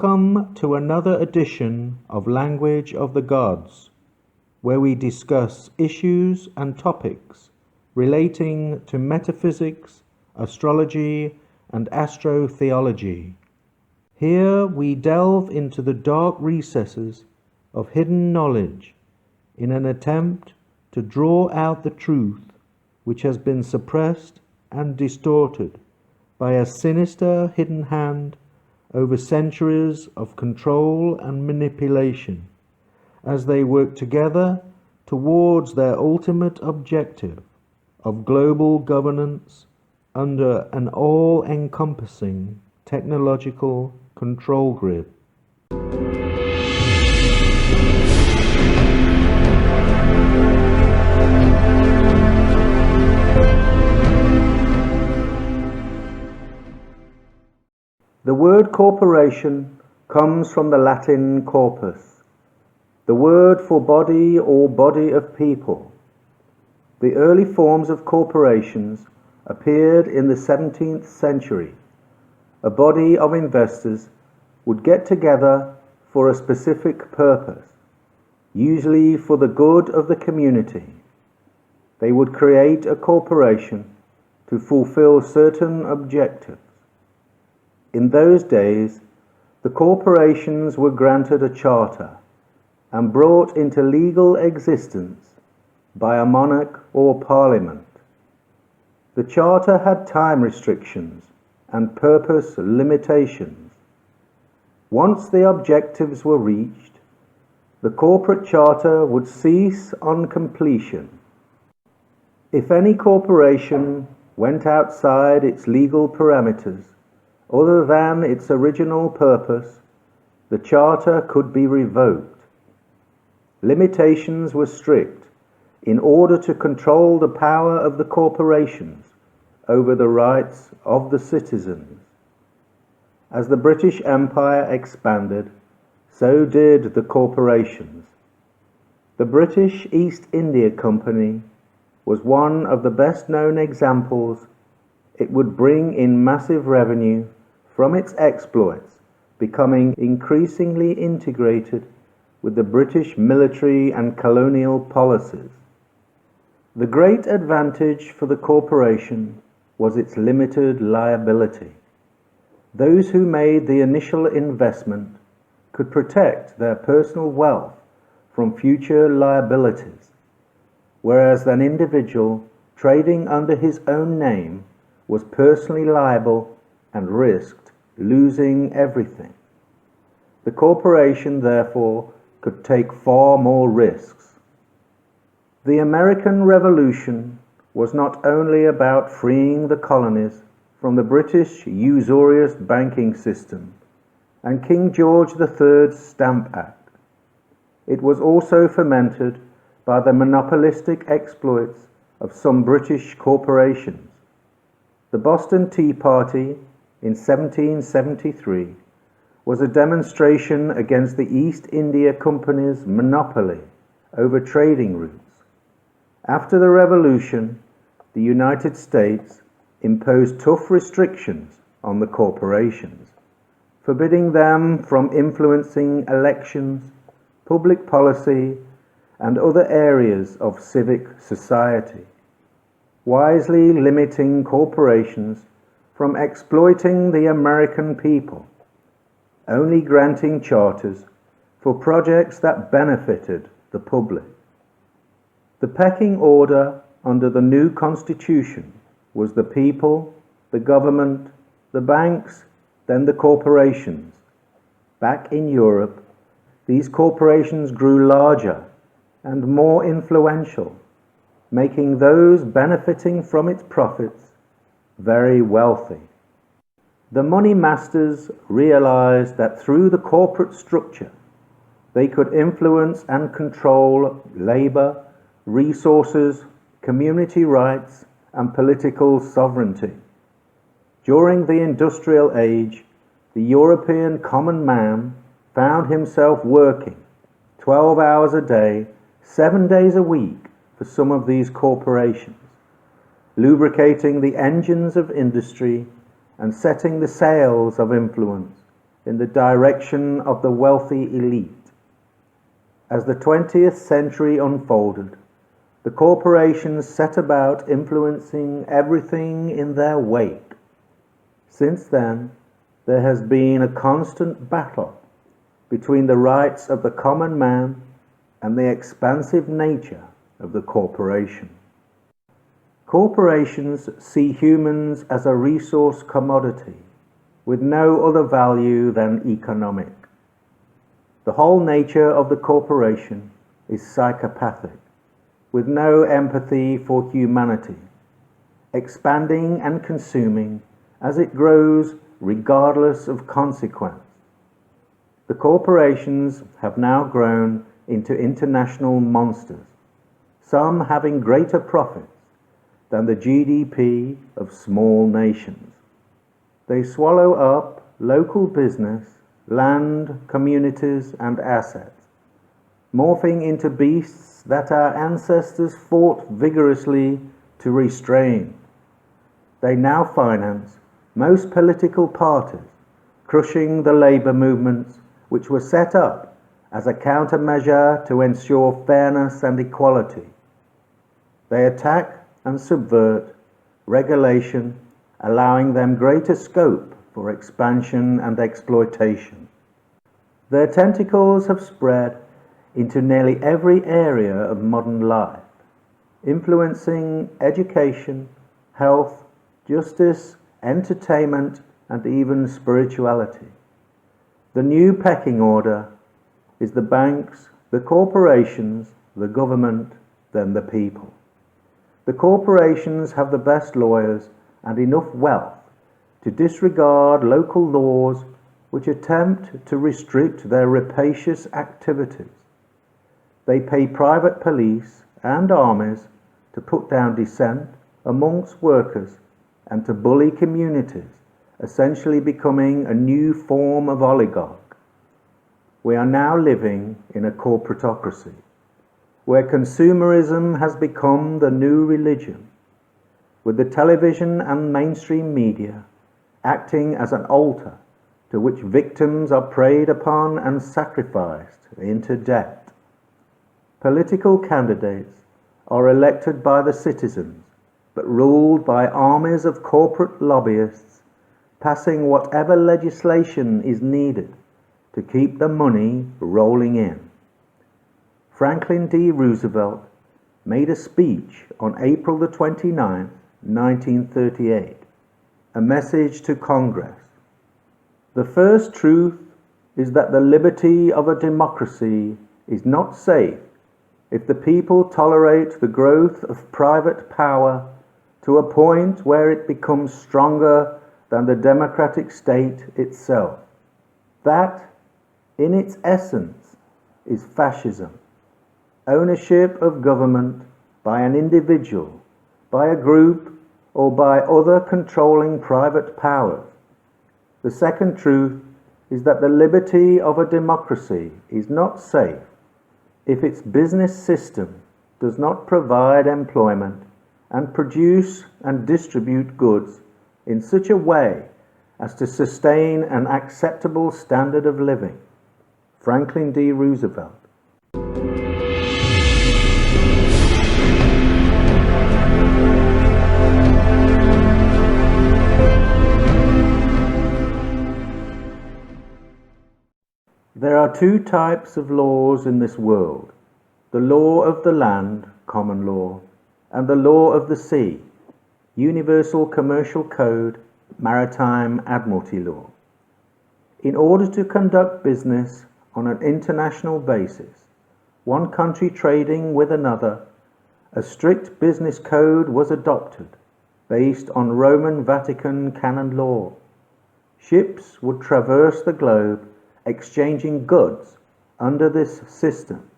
Welcome to another edition of Language of the Gods, where we discuss issues and topics relating to metaphysics, astrology, and astrotheology. Here we delve into the dark recesses of hidden knowledge in an attempt to draw out the truth which has been suppressed and distorted by a sinister hidden hand over centuries of control and manipulation, as they work together towards their ultimate objective of global governance under an all-encompassing technological control grid. The word corporation comes from the Latin corpus, the word for body or body of people. The early forms of corporations appeared in the 17th century. A body of investors would get together for a specific purpose, usually for the good of the community. They would create a corporation to fulfill certain objectives. In those days, the corporations were granted a charter and brought into legal existence by a monarch or parliament. The charter had time restrictions and purpose limitations. Once the objectives were reached, the corporate charter would cease on completion. If any corporation went outside its legal parameters, other than its original purpose, the charter could be revoked. Limitations were strict in order to control the power of the corporations over the rights of the citizens. As the British Empire expanded, so did the corporations. The British East India Company was one of the best-known examples. It would bring in massive revenue from its exploits, becoming increasingly integrated with the British military and colonial policies. The great advantage for the corporation was its limited liability. Those who made the initial investment could protect their personal wealth from future liabilities, whereas an individual trading under his own name was personally liable and risked losing everything. The corporation, therefore, could take far more risks. The American Revolution was not only about freeing the colonies from the British usurious banking system and King George III's Stamp Act. It was also fomented by the monopolistic exploits of some British corporations. The Boston Tea Party in 1773 was a demonstration against the East India Company's monopoly over trading routes. After the Revolution, the United States imposed tough restrictions on the corporations, forbidding them from influencing elections, public policy, and other areas of civic society, wisely limiting corporations from exploiting the American people, only granting charters for projects that benefited the public. The pecking order under the new constitution was the people, the government, the banks, then the corporations. Back in Europe, these corporations grew larger and more influential, making those benefiting from its profits very wealthy. The money masters realized that through the corporate structure, they could influence and control labor, resources, community rights, and political sovereignty. During the industrial age, the European common man found himself working 12 hours a day, 7 days a week for some of these corporations, lubricating the engines of industry and setting the sails of influence in the direction of the wealthy elite. As the 20th century unfolded, the corporations set about influencing everything in their wake. Since then, there has been a constant battle between the rights of the common man and the expansive nature of the corporation. Corporations see humans as a resource commodity with no other value than economic. The whole nature of the corporation is psychopathic, with no empathy for humanity, expanding and consuming as it grows regardless of consequence. The corporations have now grown into international monsters, some having greater profits than the GDP of small nations. They swallow up local business, land, communities, and assets, morphing into beasts that our ancestors fought vigorously to restrain. They now finance most political parties, crushing the labor movements which were set up as a countermeasure to ensure fairness and equality. They attack and subvert regulation, allowing them greater scope for expansion and exploitation. Their tentacles have spread into nearly every area of modern life, influencing education, health, justice, entertainment, and even spirituality. The new pecking order is the banks, the corporations, the government, then the people. The corporations have the best lawyers and enough wealth to disregard local laws which attempt to restrict their rapacious activities. They pay private police and armies to put down dissent amongst workers and to bully communities, essentially becoming a new form of oligarch. We are now living in a corporatocracy, where consumerism has become the new religion, with the television and mainstream media acting as an altar to which victims are preyed upon and sacrificed into debt. Political candidates are elected by the citizens, but ruled by armies of corporate lobbyists, passing whatever legislation is needed to keep the money rolling in. Franklin D. Roosevelt made a speech on April the 29th, 1938, a message to Congress. The first truth is that the liberty of a democracy is not safe if the people tolerate the growth of private power to a point where it becomes stronger than the democratic state itself. That, in its essence, is fascism. Ownership of government by an individual, by a group, or by other controlling private powers. The second truth is that the liberty of a democracy is not safe if its business system does not provide employment and produce and distribute goods in such a way as to sustain an acceptable standard of living. Franklin D. Roosevelt. There are two types of laws in this world: the law of the land, common law, and the law of the sea, universal commercial code, maritime admiralty law. In order to conduct business on an international basis, one country trading with another, a strict business code was adopted, based on Roman Vatican canon law. Ships would traverse the globe exchanging goods under this system,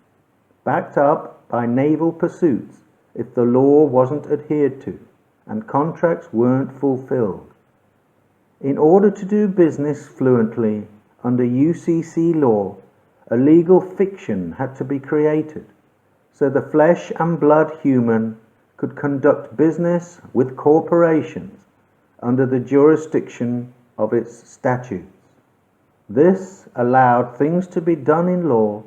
backed up by naval pursuits if the law wasn't adhered to and contracts weren't fulfilled. In order to do business fluently under UCC law, a legal fiction had to be created so the flesh and blood human could conduct business with corporations under the jurisdiction of its statutes. This allowed things to be done in law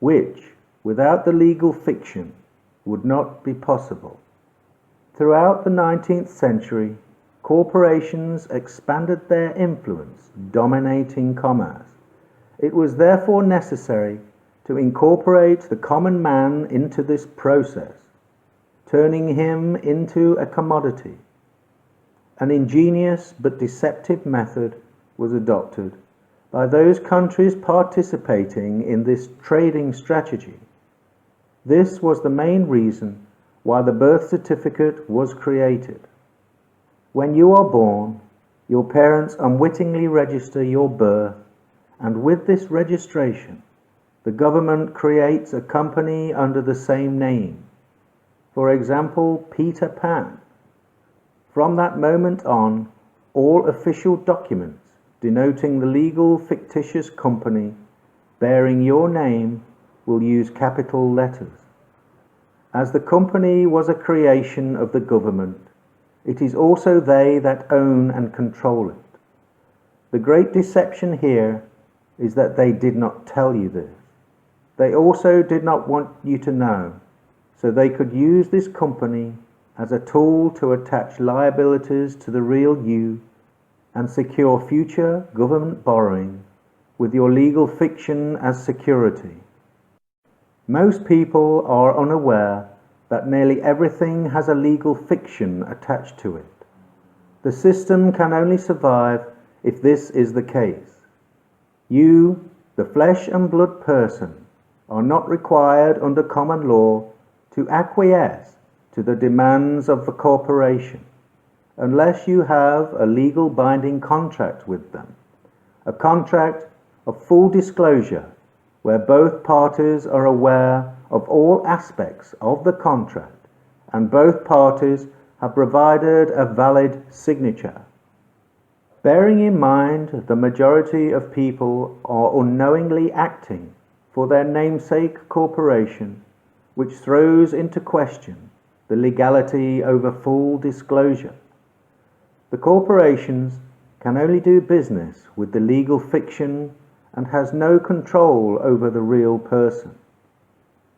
which, without the legal fiction, would not be possible. Throughout the 19th century, corporations expanded their influence, dominating commerce. It was therefore necessary to incorporate the common man into this process, turning him into a commodity. An ingenious but deceptive method was adopted by those countries participating in this trading strategy. This was the main reason why the birth certificate was created. When you are born, your parents unwittingly register your birth, and with this registration, the government creates a company under the same name. For example, Peter Pan. From that moment on, all official documents denoting the legal fictitious company bearing your name will use capital letters. As the company was a creation of the government, it is also they that own and control it. The great deception here is that they did not tell you this. They also did not want you to know, so they could use this company as a tool to attach liabilities to the real you and secure future government borrowing with your legal fiction as security. Most people are unaware that nearly everything has a legal fiction attached to it. The system can only survive if this is the case. You, the flesh and blood person, are not required under common law to acquiesce to the demands of the corporation unless you have a legal binding contract with them, a contract of full disclosure where both parties are aware of all aspects of the contract and both parties have provided a valid signature. Bearing in mind the majority of people are unknowingly acting for their namesake corporation, which throws into question the legality over full disclosure. The corporations can only do business with the legal fiction and has no control over the real person.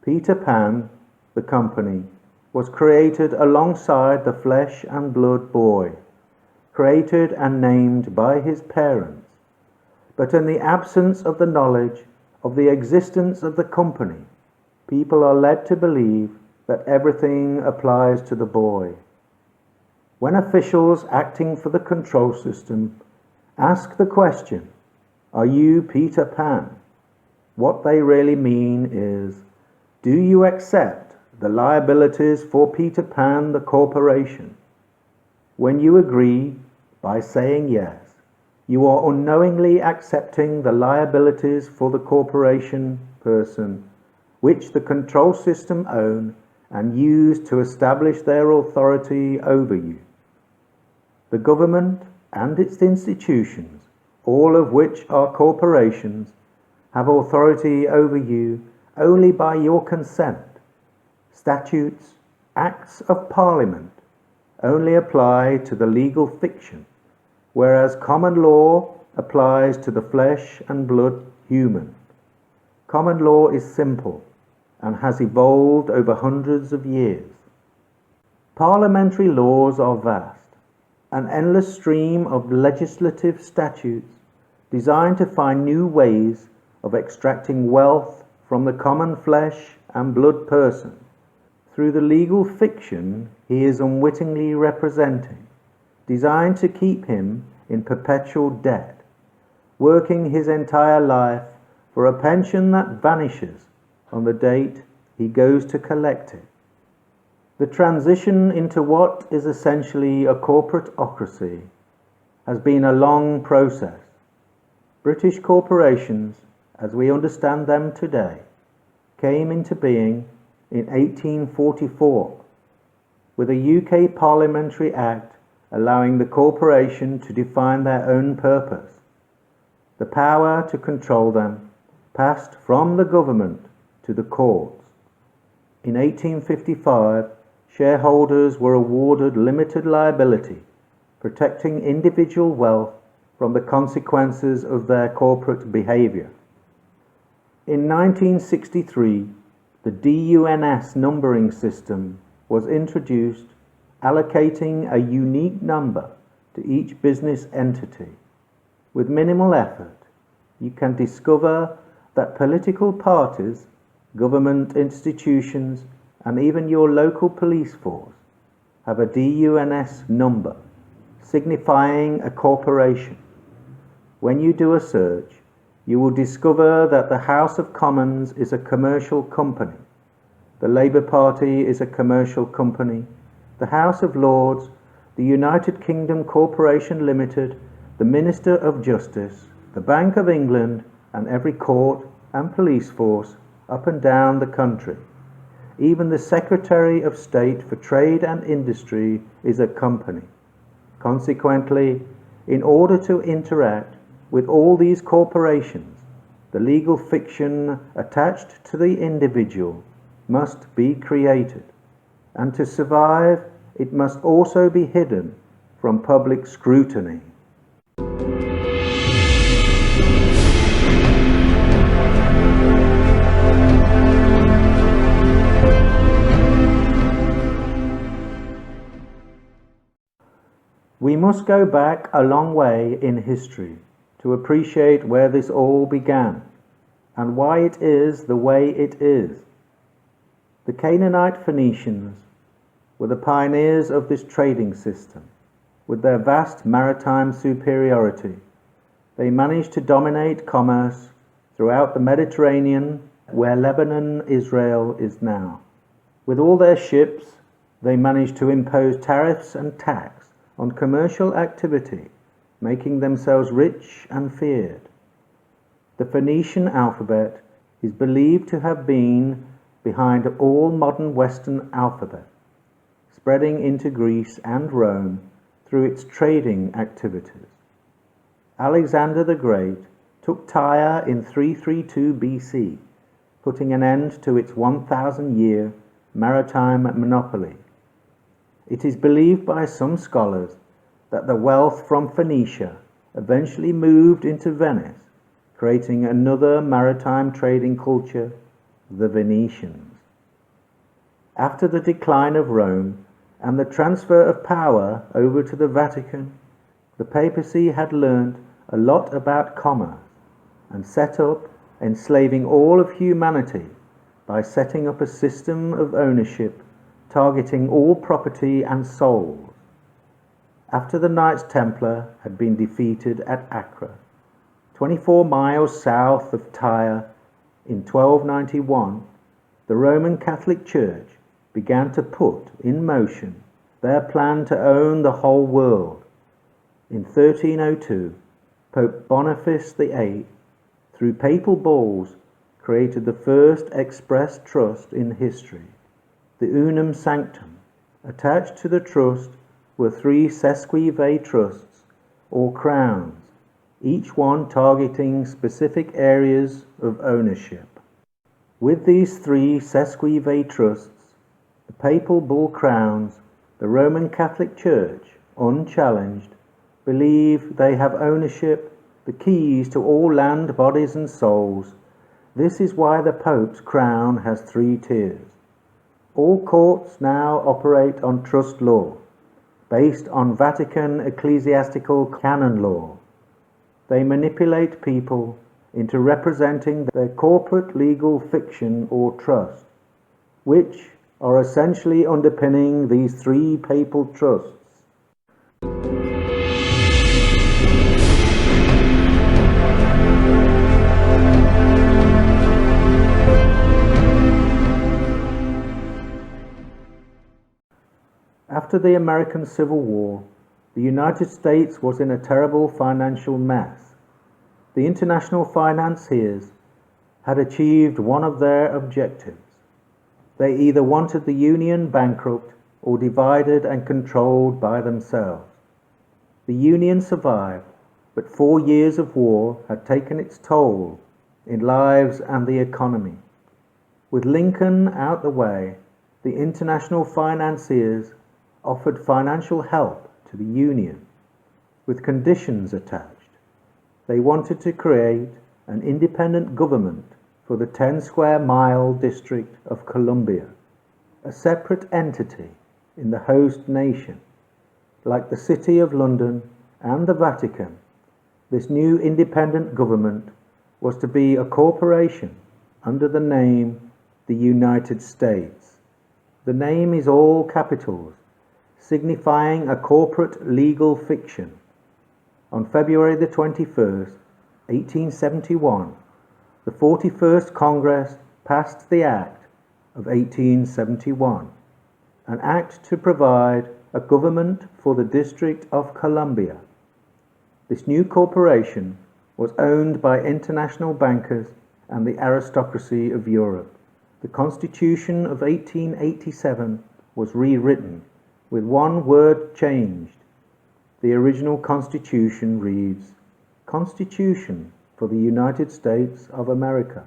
Peter Pan, the company, was created alongside the flesh and blood boy, created and named by his parents, but in the absence of the knowledge of the existence of the company, people are led to believe that everything applies to the boy. When officials acting for the control system ask the question, "Are you Peter Pan?" what they really mean is, do you accept the liabilities for Peter Pan the corporation? When you agree by saying yes, you are unknowingly accepting the liabilities for the corporation person, which the control system own and use to establish their authority over you. The government and its institutions, all of which are corporations, have authority over you only by your consent. Statutes, acts of parliament only apply to the legal fiction, whereas common law applies to the flesh and blood human. Common law is simple and has evolved over hundreds of years. Parliamentary laws are vast, an endless stream of legislative statutes designed to find new ways of extracting wealth from the common flesh and blood person through the legal fiction he is unwittingly representing, designed to keep him in perpetual debt, working his entire life for a pension that vanishes on the date he goes to collect it. The transition into what is essentially a corporatocracy has been a long process. British corporations, as we understand them today, came into being in 1844 with a UK Parliamentary Act allowing the corporation to define their own purpose. The power to control them passed from the government to the courts. In 1855, shareholders were awarded limited liability, protecting individual wealth from the consequences of their corporate behaviour. In 1963, the DUNS numbering system was introduced, allocating a unique number to each business entity. With minimal effort, you can discover that political parties, government institutions, and even your local police force have a DUNS number, signifying a corporation. When you do a search, you will discover that the House of Commons is a commercial company, the Labour Party is a commercial company, the House of Lords, the United Kingdom Corporation Limited, the Minister of Justice, the Bank of England, and every court and police force up and down the country. Even the Secretary of State for Trade and Industry is a company. Consequently, in order to interact with all these corporations, the legal fiction attached to the individual must be created, and to survive, it must also be hidden from public scrutiny. We must go back a long way in history to appreciate where this all began and why it is the way it is. The Canaanite Phoenicians were the pioneers of this trading system. With their vast maritime superiority, they managed to dominate commerce throughout the Mediterranean, where Lebanon, Israel is now. With all their ships, they managed to impose tariffs and tax on commercial activity, making themselves rich and feared. The Phoenician alphabet is believed to have been behind all modern Western alphabets, spreading into Greece and Rome through its trading activities. Alexander the Great took Tyre in 332 BC, putting an end to its 1,000-year maritime monopoly. It is believed by some scholars that the wealth from Phoenicia eventually moved into Venice, creating another maritime trading culture, the Venetians. After the decline of Rome and the transfer of power over to the Vatican, the papacy had learnt a lot about commerce and set up enslaving all of humanity by setting up a system of ownership targeting all property and souls. After the Knights Templar had been defeated at Acre, 24 miles south of Tyre, in 1291, the Roman Catholic Church began to put in motion their plan to own the whole world. In 1302, Pope Boniface VIII, through papal bulls, created the first express trust in history, the Unum Sanctum. Attached to the trust were 3 sesquivae trusts, or crowns, each one targeting specific areas of ownership. With these 3 sesquivae trusts, the papal bull crowns, the Roman Catholic Church, unchallenged, believe they have ownership, the keys to all land, bodies and souls. This is why the Pope's crown has 3 tiers. All courts now operate on trust law, based on Vatican ecclesiastical canon law. They manipulate people into representing their corporate legal fiction or trust, which are essentially underpinning these 3 papal trusts. After the American Civil War, the United States was in a terrible financial mess. The international financiers had achieved one of their objectives. They either wanted the Union bankrupt or divided and controlled by themselves. The Union survived, but 4 years of war had taken its toll in lives and the economy. With Lincoln out the way, the international financiers offered financial help to the Union, with conditions attached. They wanted to create an independent government for the 10 square mile District of Columbia, a separate entity in the host nation. Like the City of London and the Vatican, this new independent government was to be a corporation under the name the United States. The name is all capitals, signifying a corporate legal fiction. On February the 21st, 1871, the 41st Congress passed the Act of 1871, an act to provide a government for the District of Columbia. This new corporation was owned by international bankers and the aristocracy of Europe. The Constitution of 1887 was rewritten, with one word changed. The original Constitution reads, Constitution for the United States of America.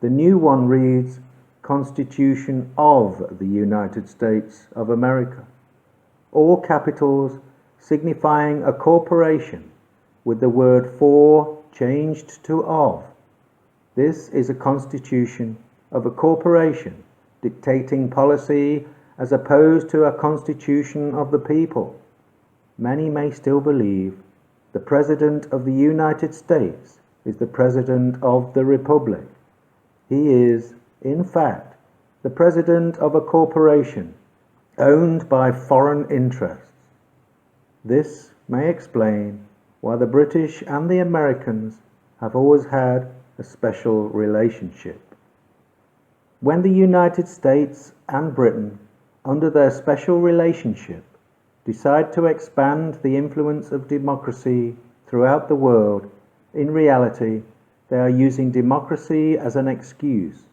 The new one reads, Constitution of the United States of America. All capitals signifying a corporation, with the word for changed to of. This is a constitution of a corporation dictating policy as opposed to a constitution of the people. Many may still believe the President of the United States is the President of the Republic. He is, in fact, the President of a corporation owned by foreign interests. This may explain why the British and the Americans have always had a special relationship. When the United States and Britain, under their special relationship, decide to expand the influence of democracy throughout the world, in reality, they are using democracy as an excuse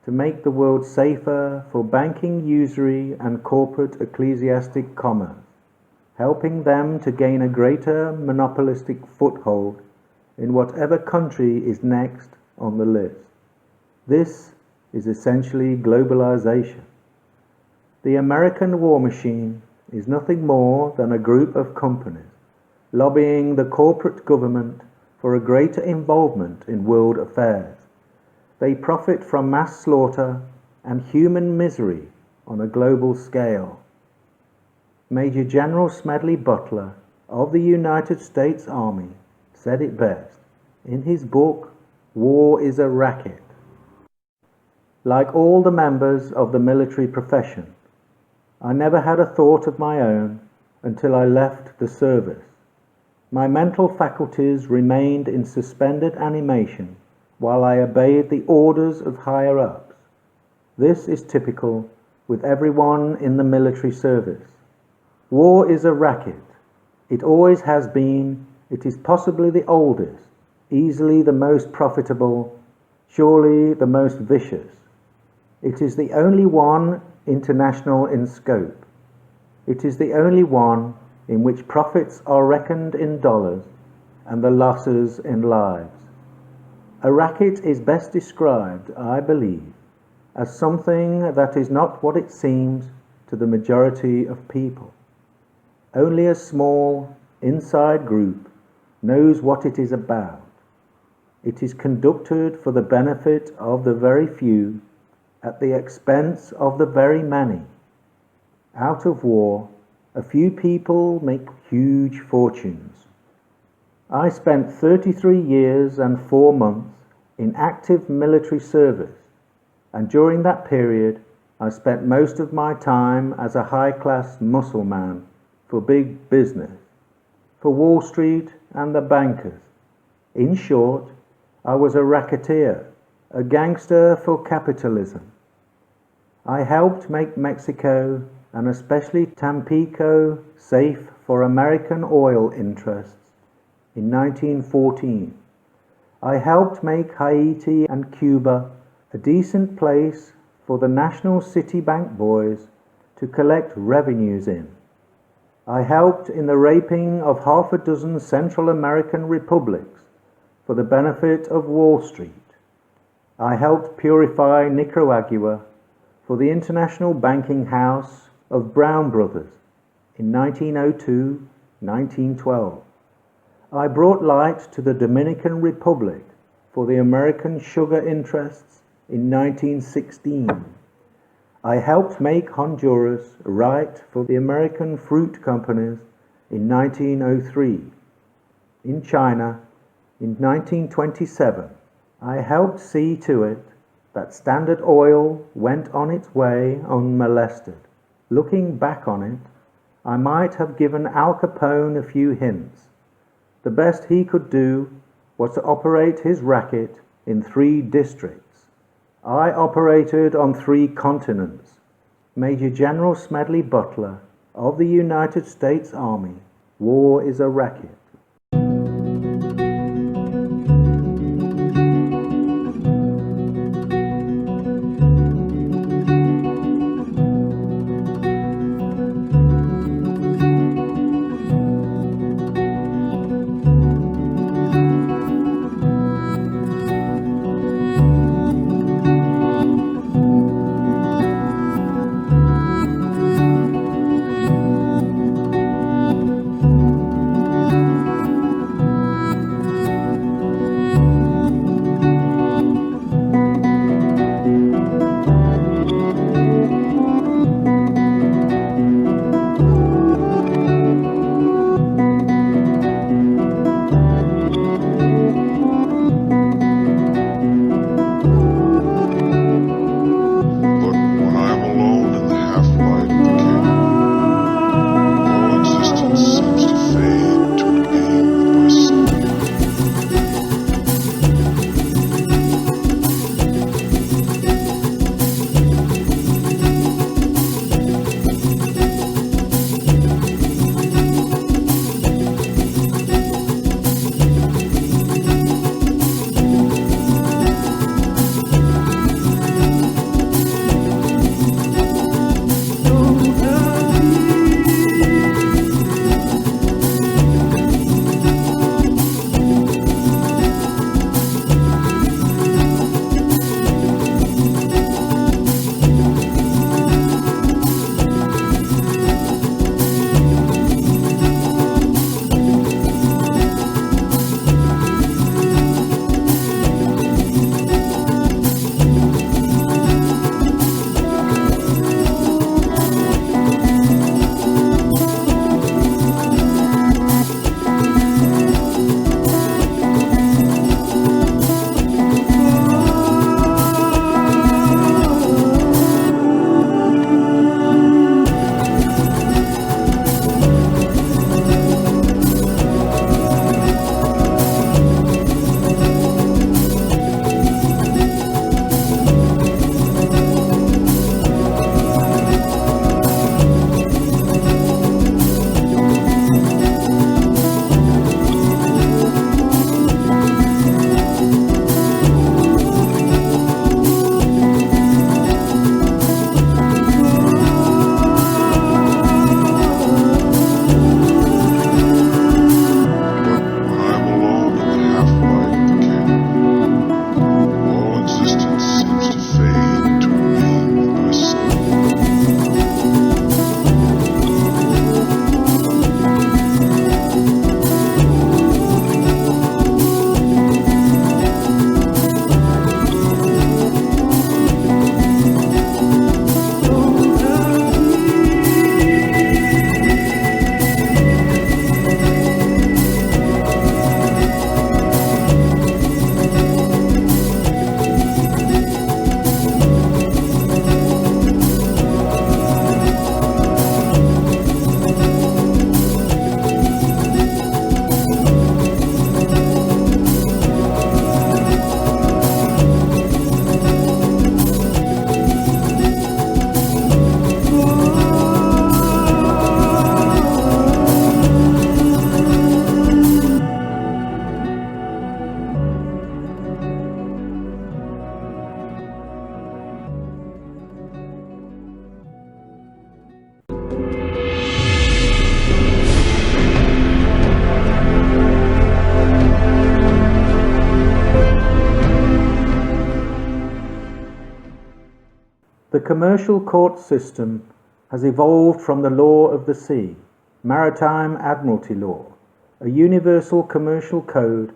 to make the world safer for banking, usury, and corporate ecclesiastic commerce, helping them to gain a greater monopolistic foothold in whatever country is next on the list. This is essentially globalization. The American war machine is nothing more than a group of companies lobbying the corporate government for a greater involvement in world affairs. They profit from mass slaughter and human misery on a global scale. Major General Smedley Butler of the United States Army said it best in his book, War is a Racket. Like all the members of the military profession, I never had a thought of my own until I left the service. My mental faculties remained in suspended animation while I obeyed the orders of higher-ups. This is typical with everyone in the military service. War is a racket. It always has been. It is possibly the oldest, easily the most profitable, surely the most vicious. It is the only one international in scope. It is the only one in which profits are reckoned in dollars and the losses in lives. A racket is best described, I believe, as something that is not what it seems to the majority of people. Only a small, inside group knows what it is about. It is conducted for the benefit of the very few at the expense of the very many. Out of war, a few people make huge fortunes. I spent 33 years and 4 months in active military service, and during that period I spent most of my time as a high-class muscle man for big business, for Wall Street and the bankers. In short, I was a racketeer, a gangster for capitalism. I helped make Mexico and especially Tampico safe for American oil interests in 1914. I helped make Haiti and Cuba a decent place for the national city bank boys to collect revenues in. I helped in the raping of half a dozen Central American republics for the benefit of Wall Street. I helped purify Nicaragua for the International Banking House of Brown Brothers in 1902-1912. I brought light to the Dominican Republic for the American sugar interests in 1916. I helped make Honduras right for the American fruit companies in 1903. In China, in 1927, I helped see to it that Standard Oil went on its way unmolested. Looking back on it, I might have given Al Capone a few hints. The best he could do was to operate his racket in 3 districts. I operated on 3 continents. Major General Smedley Butler of the United States Army. War is a racket. The commercial court system has evolved from the law of the sea, maritime admiralty law, a universal commercial code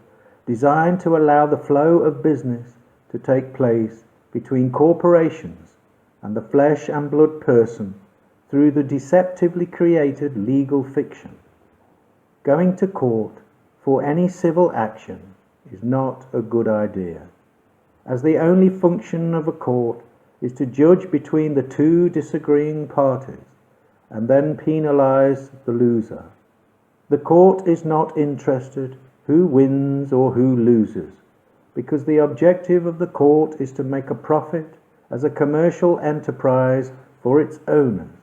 designed to allow the flow of business to take place between corporations and the flesh and blood person through the deceptively created legal fiction. Going to court for any civil action is not a good idea, as the only function of a court is to judge between the two disagreeing parties and then penalize the loser. The court is not interested who wins or who loses, because the objective of the court is to make a profit as a commercial enterprise for its owners.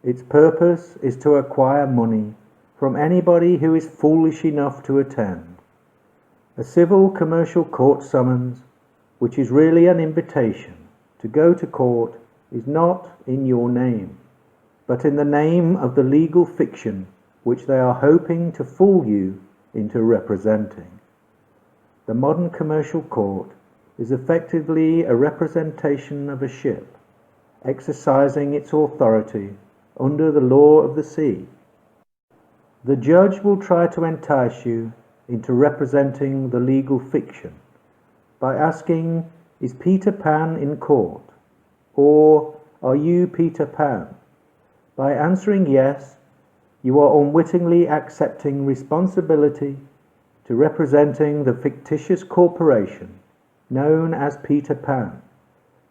Its purpose is to acquire money from anybody who is foolish enough to attend. A civil commercial court summons, which is really an invitation to go to court, is not in your name, but in the name of the legal fiction which they are hoping to fool you into representing. The modern commercial court is effectively a representation of a ship, exercising its authority under the law of the sea. The judge will try to entice you into representing the legal fiction by asking, "Is Peter Pan in court?" or "Are you Peter Pan?" By answering yes, you are unwittingly accepting responsibility to representing the fictitious corporation known as Peter Pan,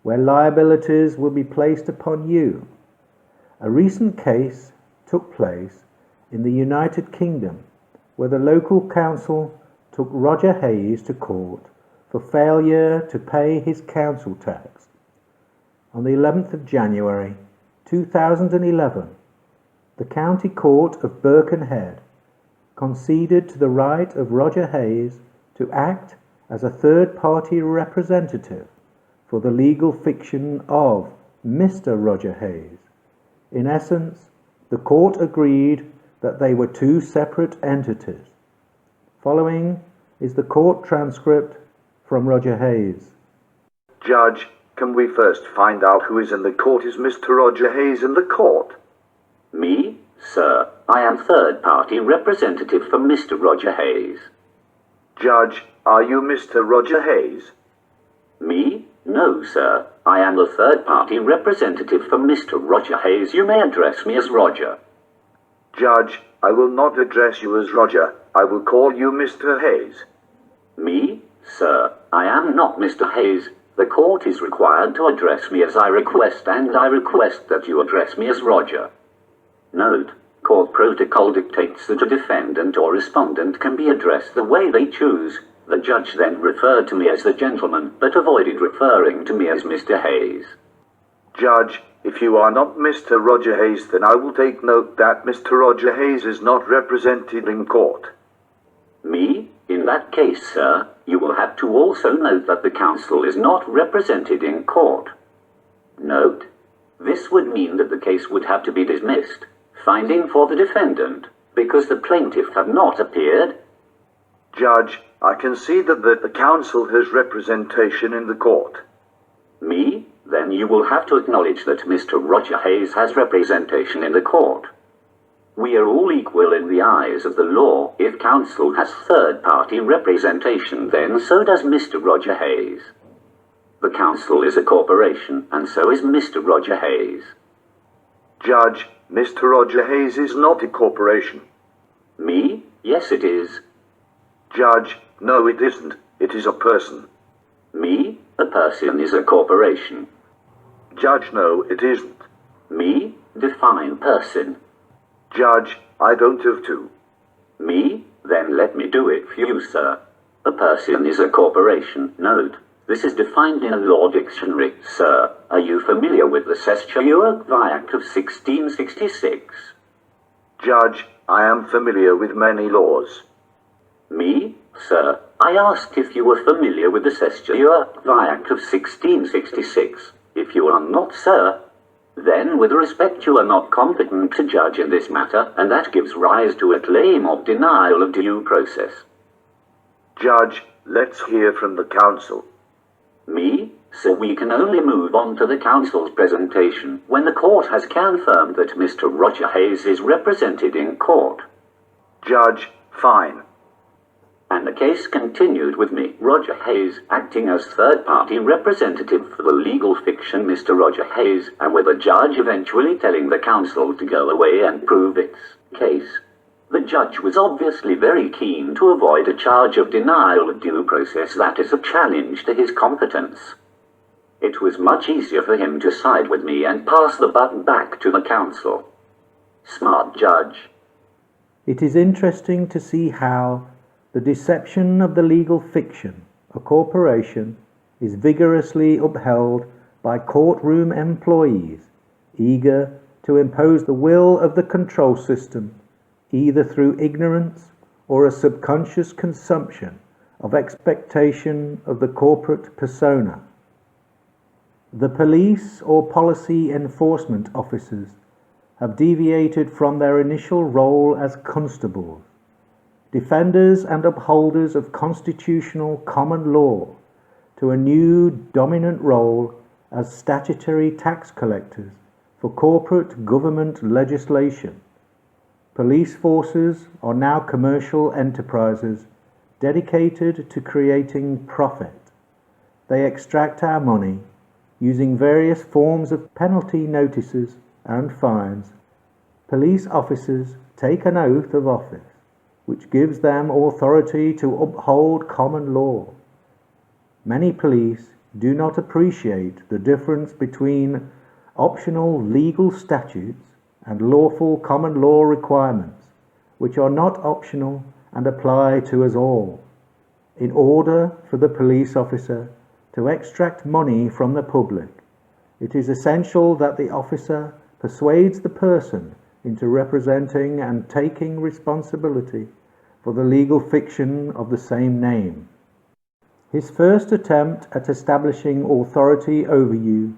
where liabilities will be placed upon you. A recent case took place in the United Kingdom, where the local council took Roger Hayes to court for failure to pay his council tax. On the 11th of January 2011, the County Court of Birkenhead conceded to the right of Roger Hayes to act as a third-party representative for the legal fiction of Mr. Roger Hayes. In essence, the court agreed that they were two separate entities. Following is the court transcript from Roger Hayes. Judge, can we first find out who is in the court? Is Mr. Roger Hayes in the court? Me, sir. I am third-party representative for Mr. Roger Hayes. Judge, are you Mr. Roger Hayes? Me? No, sir. I am the third-party representative for Mr. Roger Hayes. You may address me as Roger. Judge, I will not address you as Roger. I will call you Mr. Hayes. Me? Sir, I am not Mr. Hayes. The court is required to address me as I request, and I request that you address me as Roger. Note: court protocol dictates that a defendant or respondent can be addressed the way they choose. The judge then referred to me as the gentleman, but avoided referring to me as Mr. Hayes. Judge, if you are not Mr. Roger Hayes, then I will take note that Mr. Roger Hayes is not represented in court. Me? In that case, sir, you will have to also note that the counsel is not represented in court. Note: this would mean that the case would have to be dismissed, finding for the defendant, because the plaintiff have not appeared. Judge, I concede that the counsel has representation in the court. Me? Then you will have to acknowledge that Mr. Roger Hayes has representation in the court. We are all equal in the eyes of the law. If counsel has third-party representation, then so does Mr. Roger Hayes. The counsel is a corporation, and so is Mr. Roger Hayes. Judge, Mr. Roger Hayes is not a corporation. Me? Yes, it is. Judge, no, it isn't. It is a person. Me? A person is a corporation. Judge, no, it isn't. Me? Define person. Judge, I don't have to. Me? Then let me do it for you, sir. A person is a corporation. Note: this is defined in a law dictionary. Sir, are you familiar with the Spiljak Act of 1666? Judge, I am familiar with many laws. Me? Sir, I asked if you were familiar with the Spiljak Act of 1666. If you are not, sir, then with respect you are not competent to judge in this matter, and that gives rise to a claim of denial of due process. Judge, let's hear from the counsel. Me? so we can only move on to the Council's presentation when the court has confirmed that Mr. Roger Hayes is represented in court. Judge, fine. And the case continued with me, Roger Hayes, acting as third-party representative for the legal fiction Mr. Roger Hayes, and with the judge eventually telling the council to go away and prove its case. The judge was obviously very keen to avoid a charge of denial of due process that is a challenge to his competence. It was much easier for him to side with me and pass the buck back to the council. Smart judge. It is interesting to see how the deception of the legal fiction, a corporation, is vigorously upheld by courtroom employees eager to impose the will of the control system, either through ignorance or a subconscious consumption of expectation of the corporate persona. The police or policy enforcement officers have deviated from their initial role as constables, defenders and upholders of constitutional common law, to a new dominant role as statutory tax collectors for corporate government legislation. Police forces are now commercial enterprises dedicated to creating profit. They extract our money using various forms of penalty notices and fines. Police officers take an oath of office, which gives them authority to uphold common law. Many police do not appreciate the difference between optional legal statutes and lawful common law requirements, which are not optional and apply to us all. In order for the police officer to extract money from the public, it is essential that the officer persuades the person into representing and taking responsibility for the legal fiction of the same name. His first attempt at establishing authority over you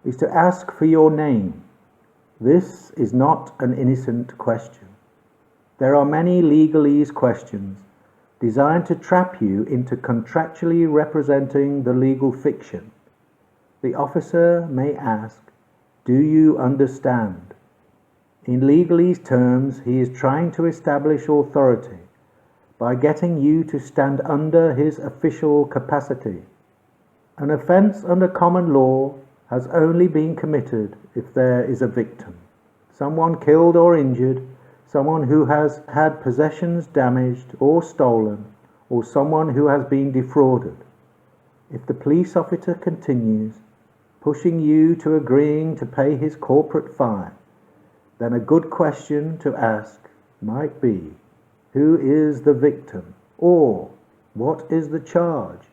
is to ask for your name. This is not an innocent question. There are many legalese questions designed to trap you into contractually representing the legal fiction. The officer may ask, "Do you understand?" In legalese terms, he is trying to establish authority by getting you to stand under his official capacity. An offence under common law has only been committed if there is a victim, someone killed or injured, someone who has had possessions damaged or stolen, or someone who has been defrauded. If the police officer continues pushing you to agreeing to pay his corporate fine, then a good question to ask might be, who is the victim? Or, what is the charge?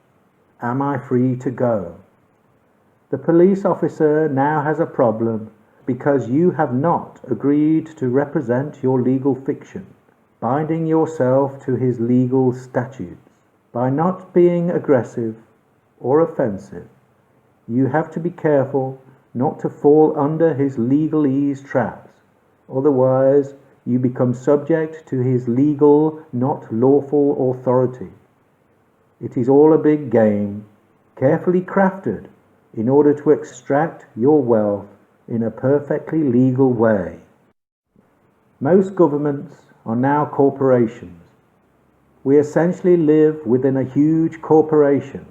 Am I free to go? The police officer now has a problem because you have not agreed to represent your legal fiction, binding yourself to his legal statutes. By not being aggressive or offensive, you have to be careful not to fall under his legalese traps. Otherwise, you become subject to his legal, not lawful authority. It is all a big game, carefully crafted in order to extract your wealth in a perfectly legal way. Most governments are now corporations. We essentially live within a huge corporation.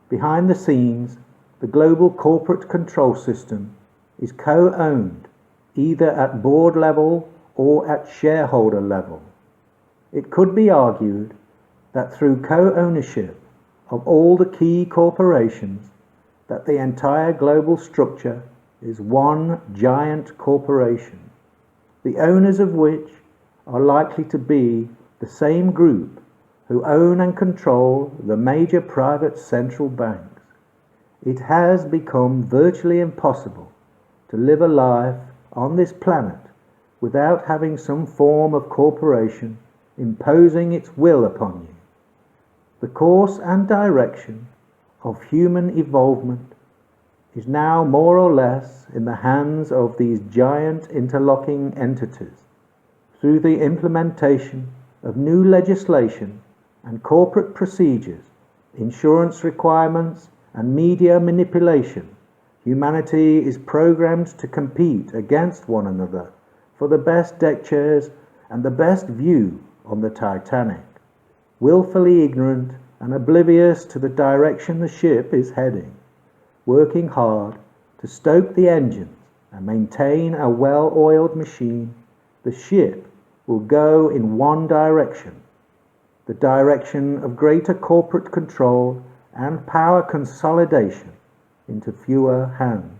Behind the scenes, the global corporate control system is co-owned, either at board level or at shareholder level. It could be argued that through co-ownership of all the key corporations, that the entire global structure is one giant corporation, the owners of which are likely to be the same group who own and control the major private central banks. It has become virtually impossible to live a life on this planet without having some form of corporation imposing its will upon you. The course and direction of human evolvement is now more or less in the hands of these giant interlocking entities through the implementation of new legislation and corporate procedures, insurance requirements and media manipulation, humanity is programmed to compete against one another for the best deck chairs and the best view on the Titanic, willfully ignorant and oblivious to the direction the ship is heading, working hard to stoke the engines and maintain a well-oiled machine. The ship will go in one direction, the direction of greater corporate control and power consolidation into fewer hands.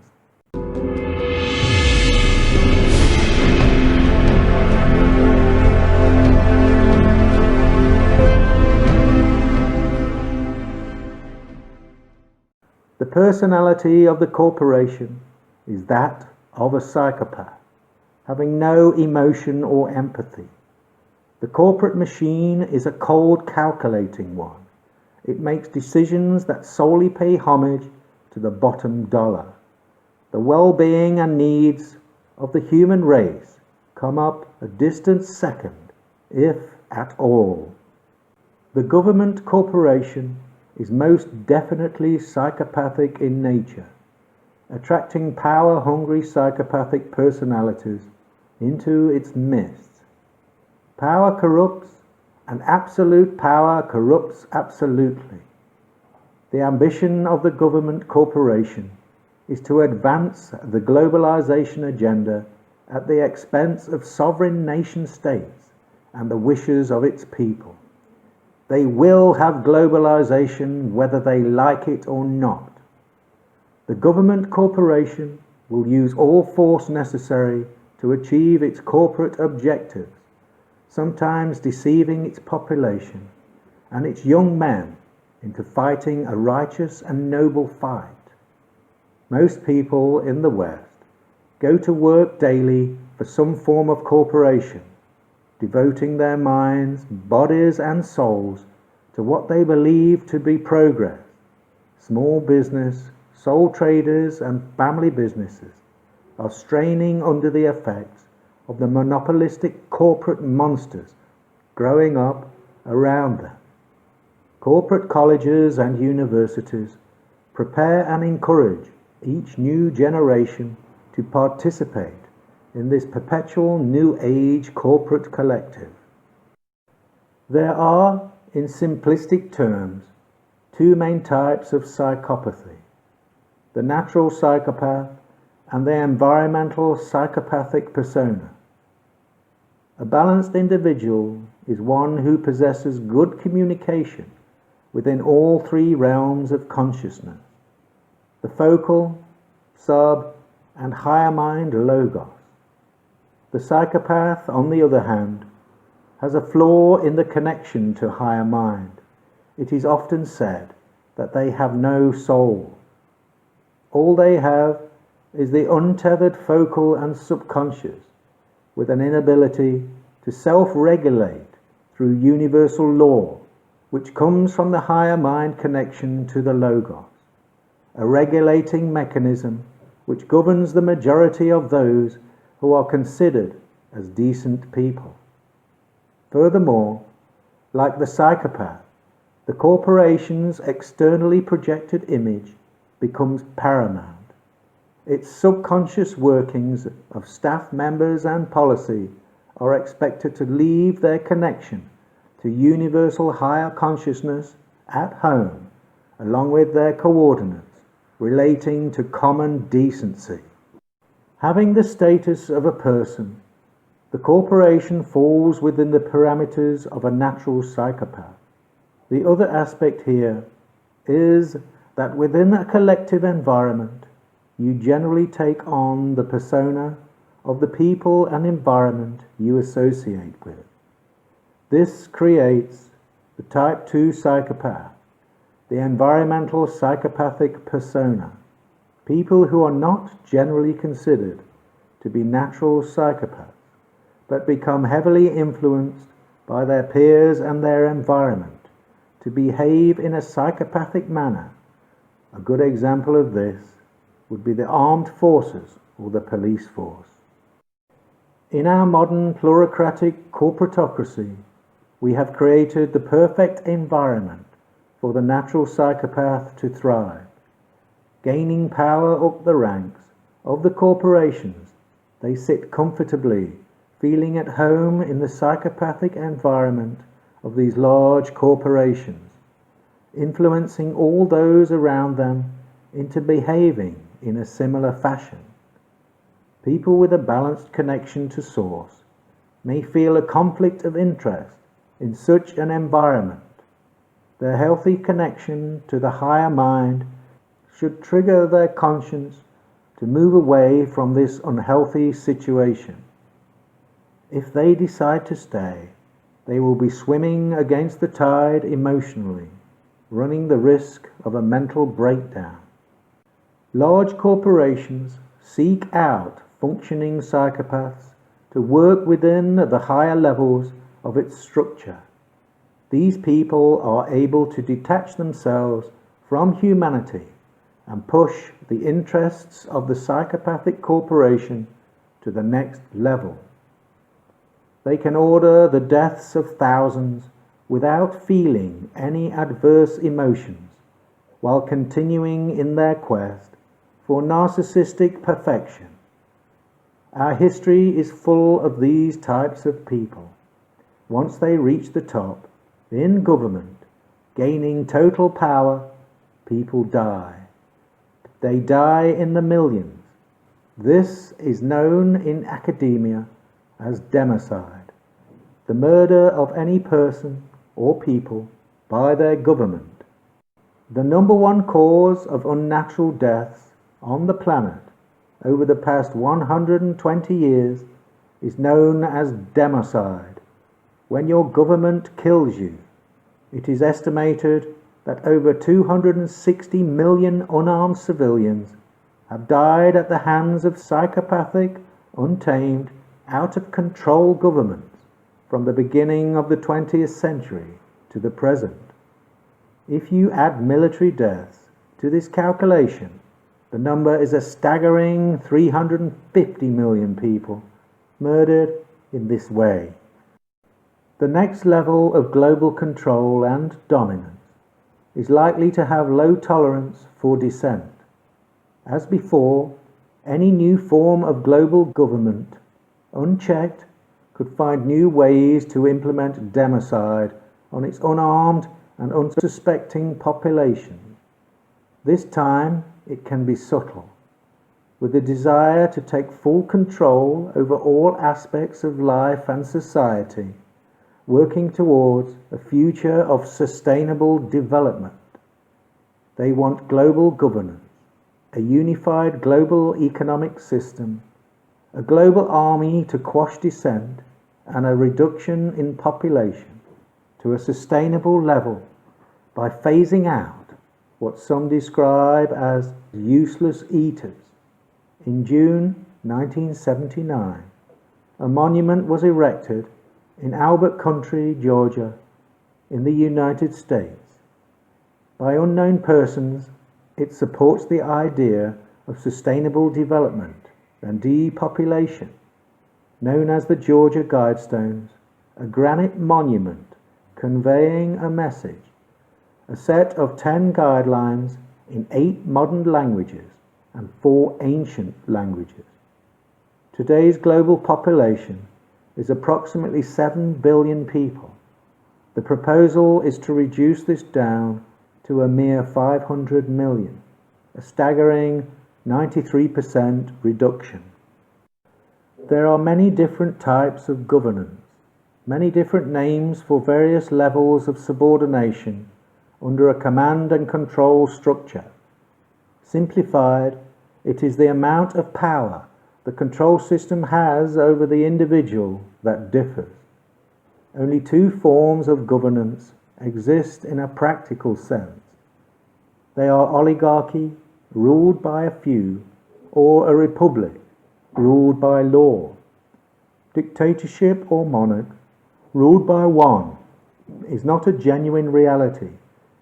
The personality of the corporation is that of a psychopath, having no emotion or empathy. The corporate machine is a cold, calculating one. It makes decisions that solely pay homage to the bottom dollar. The well-being and needs of the human race come up a distant second, if at all. The government corporation is most definitely psychopathic in nature, attracting power-hungry psychopathic personalities into its midst. Power corrupts, and absolute power corrupts absolutely. The ambition of the government corporation is to advance the globalization agenda at the expense of sovereign nation-states and the wishes of its people. They will have globalization whether they like it or not. The government corporation will use all force necessary to achieve its corporate objectives, sometimes deceiving its population and its young men into fighting a righteous and noble fight. Most people in the West go to work daily for some form of corporation, devoting their minds, bodies and souls to what they believe to be progress. Small business, sole traders and family businesses are straining under the effects of the monopolistic corporate monsters growing up around them. Corporate colleges and universities prepare and encourage each new generation to participate in this perpetual New Age corporate collective. There are, in simplistic terms, two main types of psychopathy: the natural psychopath and the environmental psychopathic persona. A balanced individual is one who possesses good communication within all three realms of consciousness: the focal, sub, and higher mind logos. The psychopath, on the other hand, has a flaw in the connection to higher mind. It is often said that they have no soul. All they have is the untethered focal and subconscious, with an inability to self-regulate through universal law, which comes from the higher mind connection to the logos, a regulating mechanism which governs the majority of those who are considered as decent people. Furthermore, like the psychopath, the corporation's externally projected image becomes paramount. Its subconscious workings of staff members and policy are expected to leave their connection to universal higher consciousness at home, along with their coordinates relating to common decency. Having the status of a person, the corporation falls within the parameters of a natural psychopath. The other aspect here is that within a collective environment, you generally take on the persona of the people and environment you associate with. This creates the type 2 psychopath, the environmental psychopathic persona, people who are not generally considered to be natural psychopaths, but become heavily influenced by their peers and their environment to behave in a psychopathic manner. A good example of this would be the armed forces or the police force. In our modern plurocratic corporatocracy, we have created the perfect environment for the natural psychopath to thrive. gaining power up the ranks of the corporations. They sit comfortably, feeling at home in the psychopathic environment of these large corporations, influencing all those around them into behaving in a similar fashion. People with a balanced connection to source may feel a conflict of interest in such an environment. Their healthy connection to the higher mind should trigger their conscience to move away from this unhealthy situation. If they decide to stay, they will be swimming against the tide emotionally, running the risk of a mental breakdown. Large corporations seek out functioning psychopaths to work within the higher levels of its structure. These people are able to detach themselves from humanity and push the interests of the psychopathic corporation to the next level. They can order the deaths of thousands without feeling any adverse emotions, while continuing in their quest for narcissistic perfection. Our history is full of these types of people. Once they reach the top, in government, gaining total power, people die. They die in the millions. This is known in academia as democide, the murder of any person or people by their government. The number one cause of unnatural deaths on the planet over the past 120 years is known as democide. When your government kills you, it is estimated that over 260 million unarmed civilians have died at the hands of psychopathic, untamed, out-of-control governments from the beginning of the 20th century to the present. If you add military deaths to this calculation, the number is a staggering 350 million people murdered in this way. The next level of global control and dominance is likely to have low tolerance for dissent. As before, any new form of global government, unchecked, could find new ways to implement democide on its unarmed and unsuspecting population. This time it can be subtle, with the desire to take full control over all aspects of life and society, working towards a future of sustainable development. They want global governance, a unified global economic system, a global army to quash dissent, and a reduction in population to a sustainable level by phasing out what some describe as useless eaters. In June 1979, a monument was erected in Albert County, Georgia, in the United States. By unknown persons, it supports the idea of sustainable development and depopulation, known as the Georgia Guidestones, a granite monument conveying a message, a set of 10 guidelines in 8 modern languages and 4 ancient languages. Today's global population is approximately 7 billion people. The proposal is to reduce this down to a mere 500 million, a staggering 93% reduction. There are many different types of governance, many different names for various levels of subordination under a command and control structure. Simplified, it is the amount of power the control system has over the individual that differs. Only 2 forms of governance exist in a practical sense. They are oligarchy, ruled by a few, or a republic, ruled by law. Dictatorship or monarch, ruled by one, is not a genuine reality,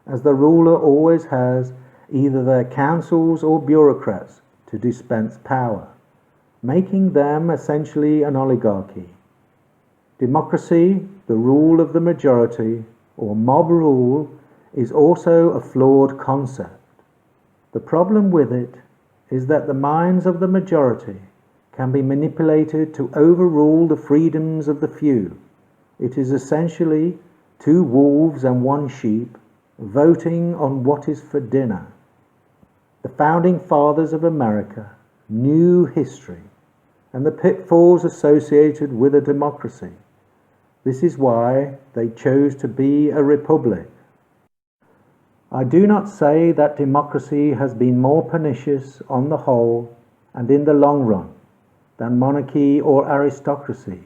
as the ruler always has either their councils or bureaucrats to dispense power, making them essentially an oligarchy. Democracy, the rule of the majority, or mob rule, is also a flawed concept. The problem with it is that the minds of the majority can be manipulated to overrule the freedoms of the few. It is essentially two wolves and one sheep voting on what is for dinner. The founding fathers of America knew history and the pitfalls associated with a democracy. This is why they chose to be a republic. I do not say that democracy has been more pernicious on the whole and in the long run than monarchy or aristocracy.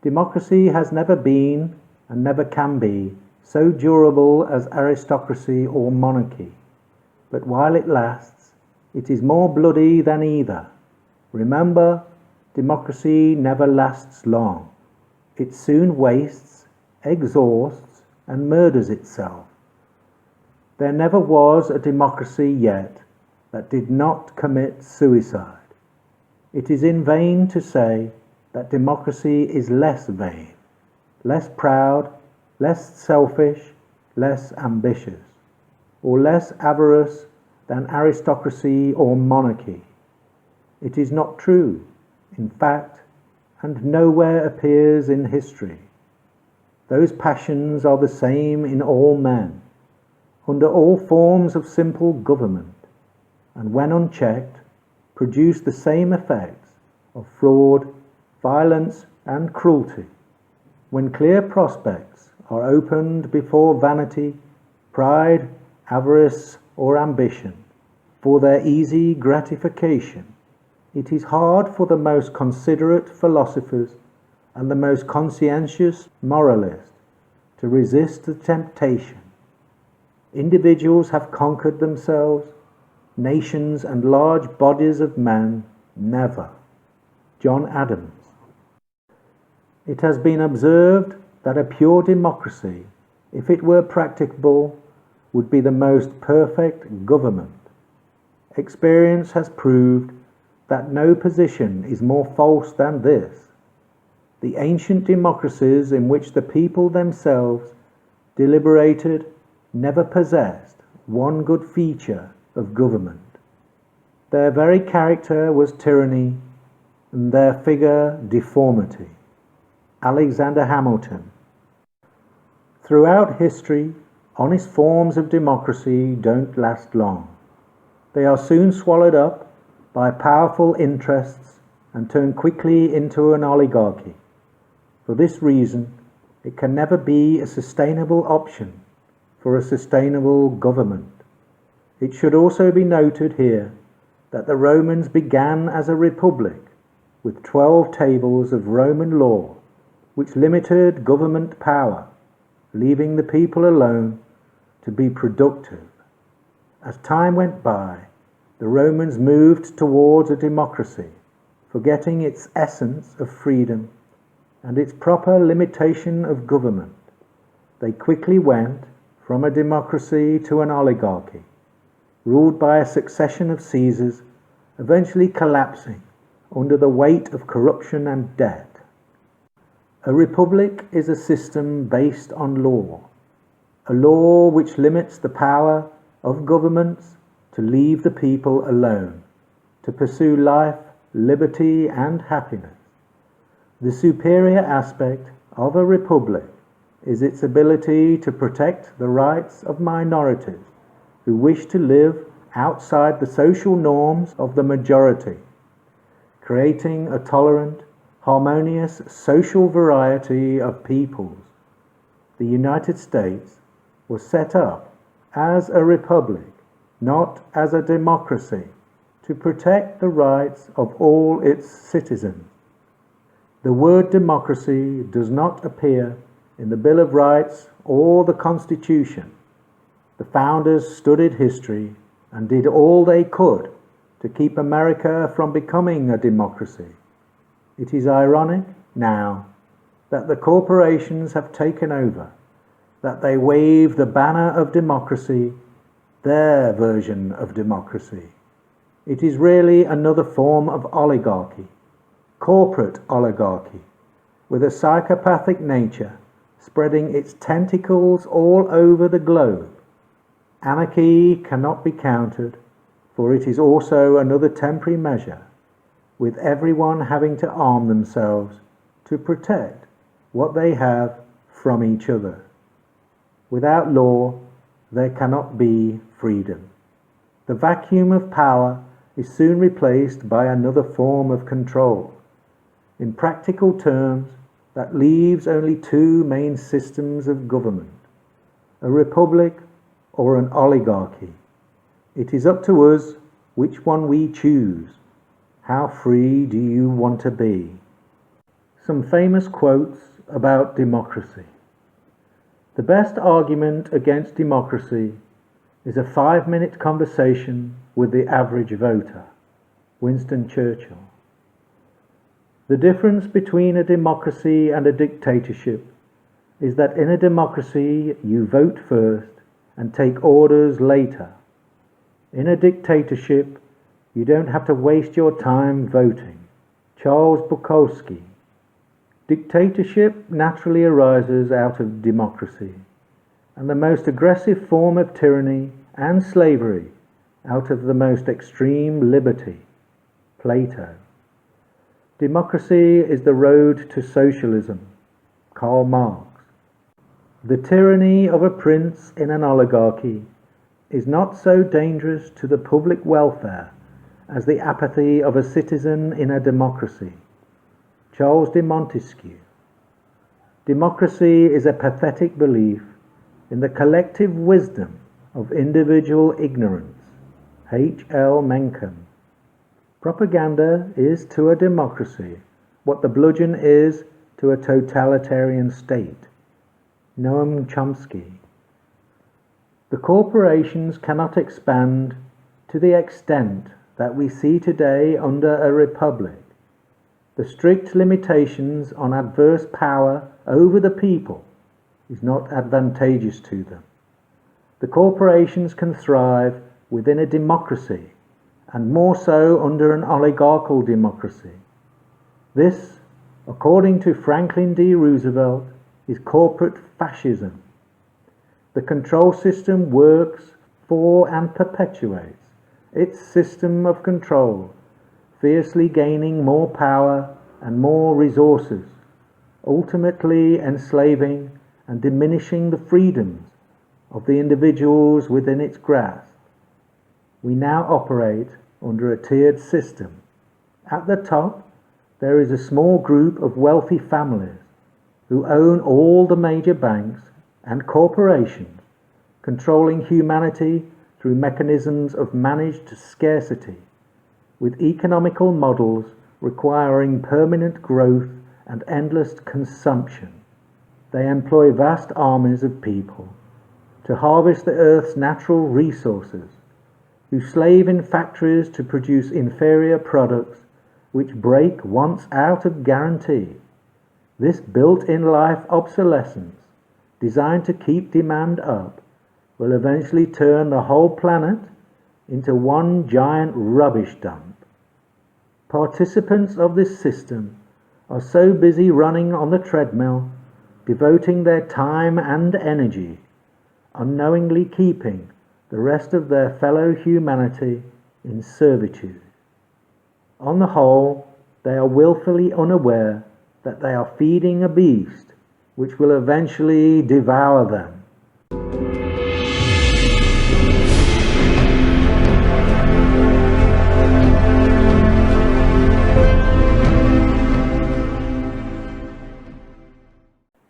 Democracy has never been and never can be so durable as aristocracy or monarchy. But while it lasts, it is more bloody than either. Remember, democracy never lasts long. It soon wastes, exhausts, and murders itself. There never was a democracy yet that did not commit suicide. It is in vain to say that democracy is less vain, less proud, less selfish, less ambitious, or less avaricious than aristocracy or monarchy. It is not true, in fact, and nowhere appears in history. Those passions are the same in all men, under all forms of simple government, and when unchecked, produce the same effects of fraud, violence, and cruelty. When clear prospects are opened before vanity, pride, avarice, or ambition, for their easy gratification, it is hard for the most considerate philosophers and the most conscientious moralists to resist the temptation. Individuals have conquered themselves, nations and large bodies of men never. John Adams. It has been observed that a pure democracy, if it were practicable, would be the most perfect government. Experience has proved that no position is more false than this. The ancient democracies in which the people themselves deliberated never possessed one good feature of government. Their very character was tyranny, and their figure deformity. Alexander Hamilton. Throughout history, honest forms of democracy don't last long. They are soon swallowed up by powerful interests and turn quickly into an oligarchy. For this reason, it can never be a sustainable option for a sustainable government. It should also be noted here that the Romans began as a republic with 12 tables of Roman law, which limited government power, leaving the people alone to be productive. As time went by, the Romans moved towards a democracy, forgetting its essence of freedom and its proper limitation of government. They quickly went from a democracy to an oligarchy, ruled by a succession of Caesars, eventually collapsing under the weight of corruption and debt. A republic is a system based on law, a law which limits the power of governments to leave the people alone, to pursue life, liberty, and happiness. The superior aspect of a republic is its ability to protect the rights of minorities who wish to live outside the social norms of the majority, creating a tolerant, harmonious social variety of peoples. The United States was set up as a republic, not as a democracy, to protect the rights of all its citizens. The word democracy does not appear in the Bill of Rights or the Constitution. The founders studied history and did all they could to keep America from becoming a democracy. It is ironic now that the corporations have taken over, that they wave the banner of democracy, their version of democracy. It is really another form of oligarchy, corporate oligarchy, with a psychopathic nature spreading its tentacles all over the globe. Anarchy cannot be countered, for it is also another temporary measure, with everyone having to arm themselves to protect what they have from each other. Without law, there cannot be freedom. The vacuum of power is soon replaced by another form of control. In practical terms, that leaves only two main systems of government, a republic or an oligarchy. It is up to us which one we choose. How free do you want to be? Some famous quotes about democracy. The best argument against democracy is a 5-minute conversation with the average voter. Winston Churchill. The difference between a democracy and a dictatorship is that in a democracy you vote first and take orders later. In a dictatorship, you don't have to waste your time voting. Charles Bukowski. Dictatorship naturally arises out of democracy, and the most aggressive form of tyranny and slavery out of the most extreme liberty. Plato. Democracy is the road to socialism. Karl Marx. The tyranny of a prince in an oligarchy is not so dangerous to the public welfare as the apathy of a citizen in a democracy. Charles de Montesquieu. Democracy is a pathetic belief in the collective wisdom of individual ignorance. H. L. Mencken. Propaganda is to a democracy what the bludgeon is to a totalitarian state. Noam Chomsky. The corporations cannot expand to the extent that we see today under a republic. The strict limitations on adverse power over the people is not advantageous to them. The corporations can thrive within a democracy, and more so under an oligarchical democracy. This, according to Franklin D. Roosevelt, is corporate fascism. The control system works for and perpetuates its system of control, fiercely gaining more power and more resources, ultimately enslaving and diminishing the freedoms of the individuals within its grasp. We now operate under a tiered system. At the top, there is a small group of wealthy families who own all the major banks and corporations, controlling humanity through mechanisms of managed scarcity, with economical models requiring permanent growth and endless consumption. They employ vast armies of people to harvest the earth's natural resources, who slave in factories to produce inferior products which break once out of guarantee. This built-in life obsolescence, designed to keep demand up, will eventually turn the whole planet into one giant rubbish dump. Participants of this system are so busy running on the treadmill, devoting their time and energy, unknowingly keeping the rest of their fellow humanity in servitude. On the whole, they are willfully unaware that they are feeding a beast which will eventually devour them.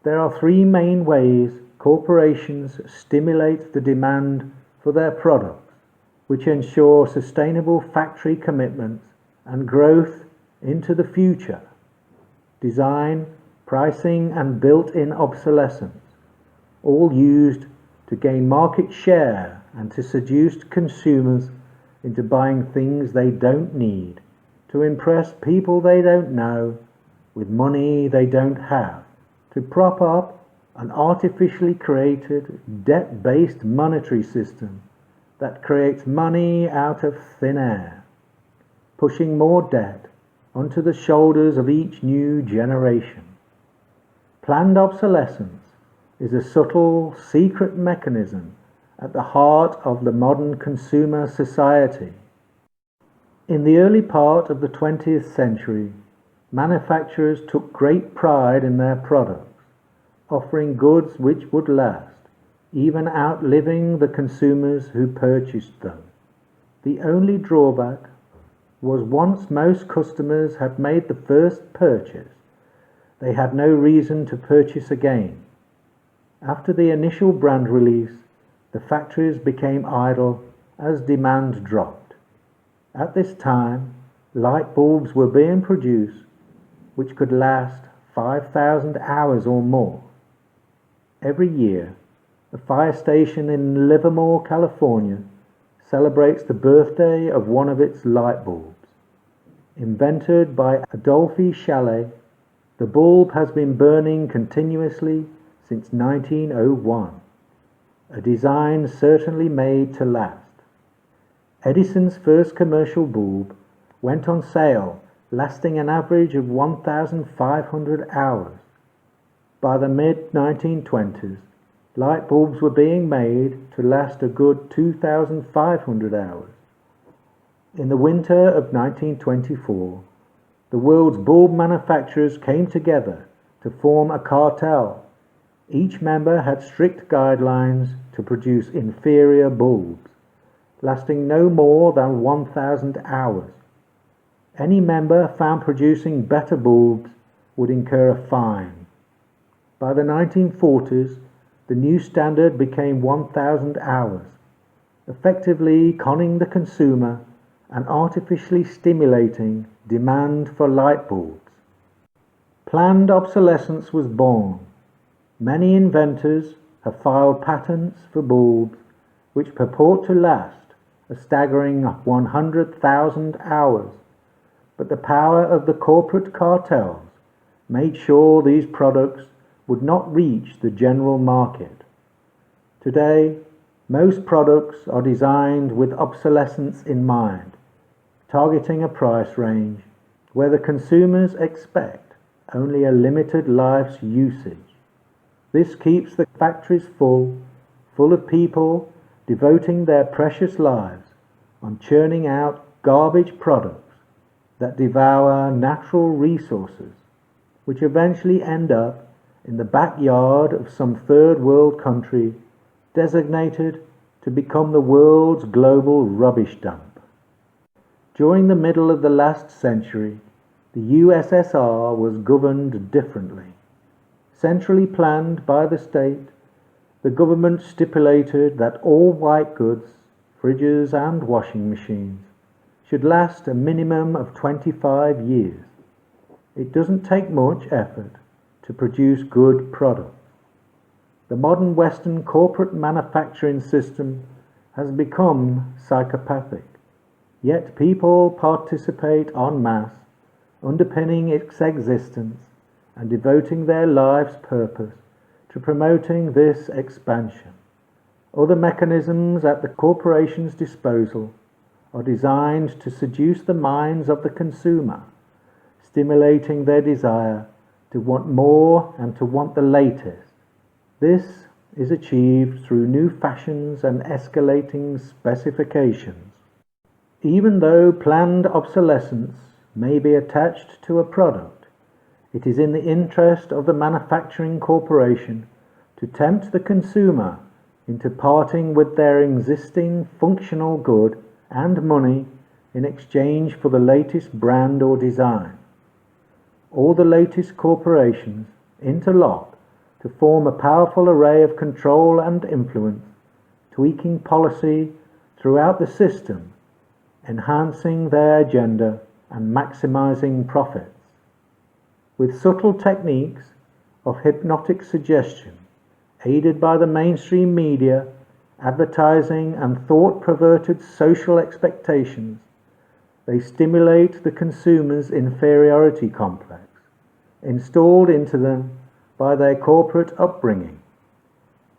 There are three main ways corporations stimulate the demand for their products, which ensure sustainable factory commitments and growth into the future. Design, pricing, and built-in obsolescence, all used to gain market share and to seduce consumers into buying things they don't need, to impress people they don't know with money they don't have, to prop up an artificially created debt-based monetary system that creates money out of thin air, pushing more debt onto the shoulders of each new generation. Planned obsolescence is a subtle, secret mechanism at the heart of the modern consumer society. In the early part of the 20th century, manufacturers took great pride in their products, offering goods which would last, even outliving the consumers who purchased them. The only drawback was once most customers had made the first purchase, they had no reason to purchase again. After the initial brand release, the factories became idle as demand dropped. At this time, light bulbs were being produced which could last 5,000 hours or more. Every year, a fire station in Livermore, California, celebrates the birthday of one of its light bulbs. Invented by Adolphe Chalet, the bulb has been burning continuously since 1901, a design certainly made to last. Edison's first commercial bulb went on sale, lasting an average of 1,500 hours. By the mid-1920s, light bulbs were being made to last a good 2,500 hours. In the winter of 1924, the world's bulb manufacturers came together to form a cartel. Each member had strict guidelines to produce inferior bulbs, lasting no more than 1,000 hours. Any member found producing better bulbs would incur a fine. By the 1940s, the new standard became 1,000 hours, effectively conning the consumer and artificially stimulating demand for light bulbs. Planned obsolescence was born. Many inventors have filed patents for bulbs which purport to last a staggering 100,000 hours, but the power of the corporate cartels made sure these products would not reach the general market. Today, most products are designed with obsolescence in mind, targeting a price range where the consumers expect only a limited life's usage. This keeps the factories full of people devoting their precious lives on churning out garbage products that devour natural resources, which eventually end up in the backyard of some third world country designated to become the world's global rubbish dump. During the middle of the last century, the USSR was governed differently. Centrally planned by the state, the government stipulated that all white goods, fridges and washing machines, should last a minimum of 25 years. It doesn't take much effort to produce good products. The modern Western corporate manufacturing system has become psychopathic, yet people participate en masse, underpinning its existence and devoting their life's purpose to promoting this expansion. Other mechanisms at the corporation's disposal are designed to seduce the minds of the consumer, stimulating their desire to want more and to want the latest. This is achieved through new fashions and escalating specifications. Even though planned obsolescence may be attached to a product, it is in the interest of the manufacturing corporation to tempt the consumer into parting with their existing functional good and money in exchange for the latest brand or design. All the latest corporations interlock to form a powerful array of control and influence, tweaking policy throughout the system, enhancing their agenda and maximizing profits. With subtle techniques of hypnotic suggestion, aided by the mainstream media, advertising and thought-perverted social expectations, they stimulate the consumer's inferiority complex, installed into them by their corporate upbringing.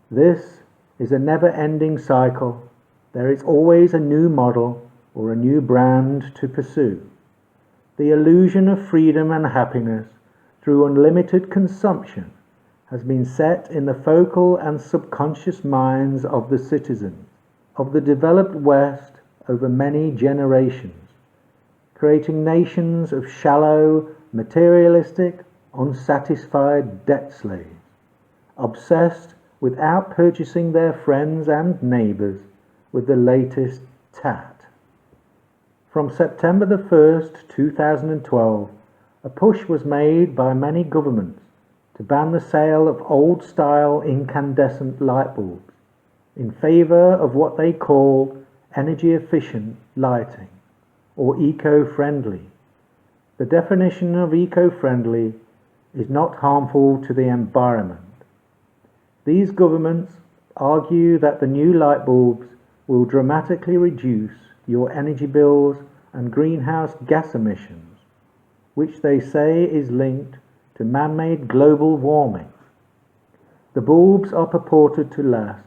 This is a never-ending cycle. There is always a new model or a new brand to pursue. The illusion of freedom and happiness through unlimited consumption has been set in the focal and subconscious minds of the citizens of the developed West over many generations. creating nations of shallow, materialistic, unsatisfied debt slaves, obsessed with out-purchasing their friends and neighbours with the latest tat. From September the 1st, 2012, a push was made by many governments to ban the sale of old-style incandescent light bulbs in favour of what they call energy-efficient lighting, or eco-friendly. The definition of eco-friendly is not harmful to the environment. These governments argue that the new light bulbs will dramatically reduce your energy bills and greenhouse gas emissions, which they say is linked to man-made global warming. The bulbs are purported to last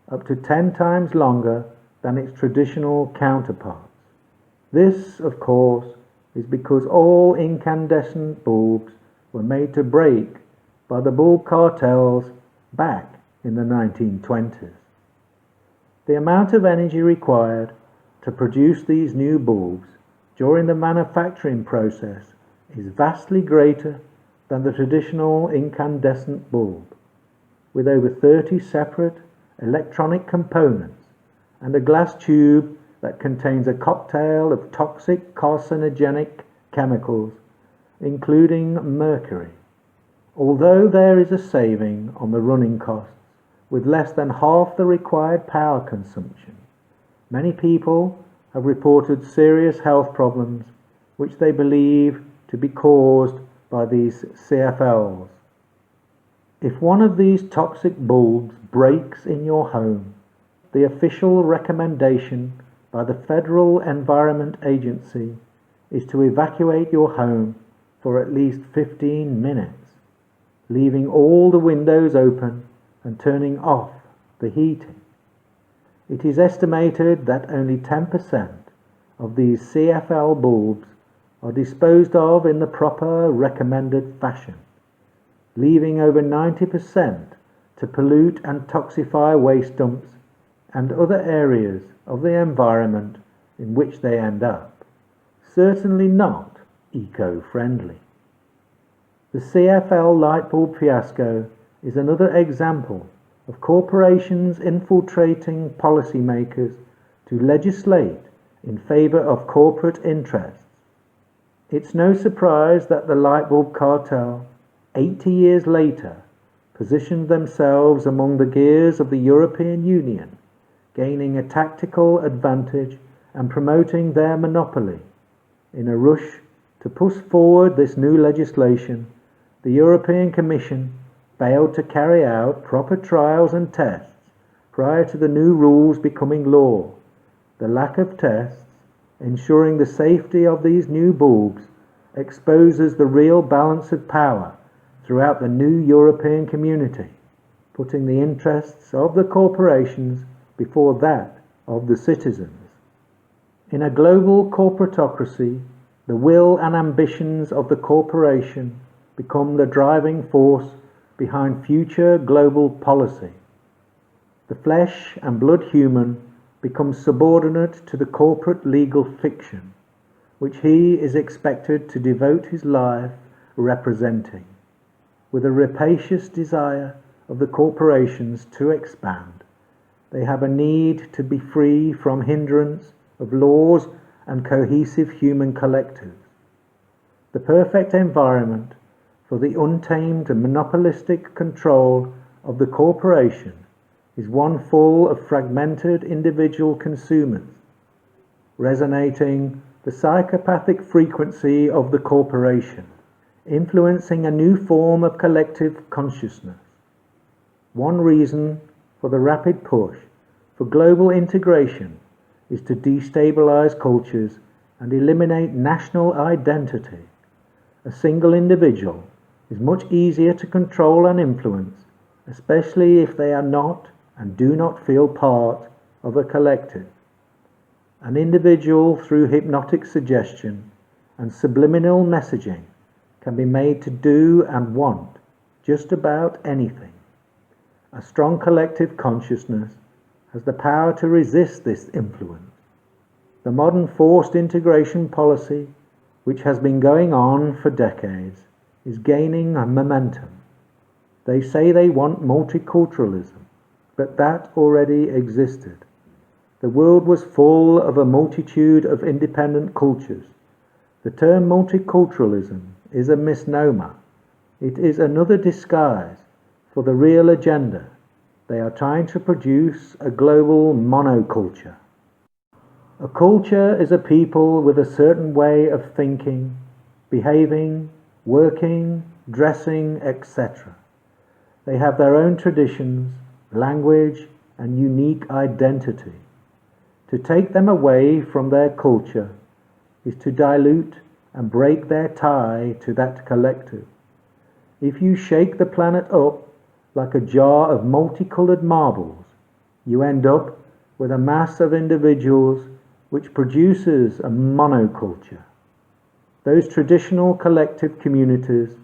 up to 10 times longer than its traditional counterparts. This, of course, is because all incandescent bulbs were made to break by the bulb cartels back in the 1920s. The amount of energy required to produce these new bulbs during the manufacturing process is vastly greater than the traditional incandescent bulb, with over 30 separate electronic components and a glass tube that contains a cocktail of toxic carcinogenic chemicals, including mercury. Although there is a saving on the running costs with less than half the required power consumption, many people have reported serious health problems which they believe to be caused by these CFLs. If one of these toxic bulbs breaks in your home, the official recommendation by the Federal Environment Agency is to evacuate your home for at least 15 minutes, leaving all the windows open and turning off the heating. It is estimated that only 10% of these CFL bulbs are disposed of in the proper recommended fashion, leaving over 90% to pollute and toxify waste dumps and other areas of the environment in which they end up. Certainly not eco-friendly. The CFL light bulb fiasco is another example of corporations infiltrating policymakers to legislate in favour of corporate interests. It's no surprise that the light bulb cartel, 80 years later, positioned themselves among the gears of the European Union, gaining a tactical advantage and promoting their monopoly. In a rush to push forward this new legislation, the European Commission failed to carry out proper trials and tests prior to the new rules becoming law. The lack of tests ensuring the safety of these new bulbs exposes the real balance of power throughout the new European community, putting the interests of the corporations before that of the citizens. In a global corporatocracy, the will and ambitions of the corporation become the driving force behind future global policy. The flesh and blood human becomes subordinate to the corporate legal fiction, which he is expected to devote his life representing, with a rapacious desire of the corporations to expand. They have a need to be free from hindrance of laws and cohesive human collectives. The perfect environment for the untamed and monopolistic control of the corporation is one full of fragmented individual consumers, resonating the psychopathic frequency of the corporation, influencing a new form of collective consciousness. One reason for the rapid push for global integration is to destabilize cultures and eliminate national identity. A single individual is much easier to control and influence, especially if they are not and do not feel part of a collective. An individual, through hypnotic suggestion and subliminal messaging, can be made to do and want just about anything. A strong collective consciousness has the power to resist this influence. The modern forced integration policy which has been going on for decades, is gaining momentum. They say they want multiculturalism, but that already existed. The world was full of a multitude of independent cultures. The term multiculturalism is a misnomer. It is another disguise for the real agenda. They are trying to produce a global monoculture. A culture is a people with a certain way of thinking, behaving, working, dressing, etc. They have their own traditions, language, and unique identity. To take them away from their culture is to dilute and break their tie to that collective. If you shake the planet up like a jar of multicolored marbles, you end up with a mass of individuals which produces a monoculture. Those traditional collective communities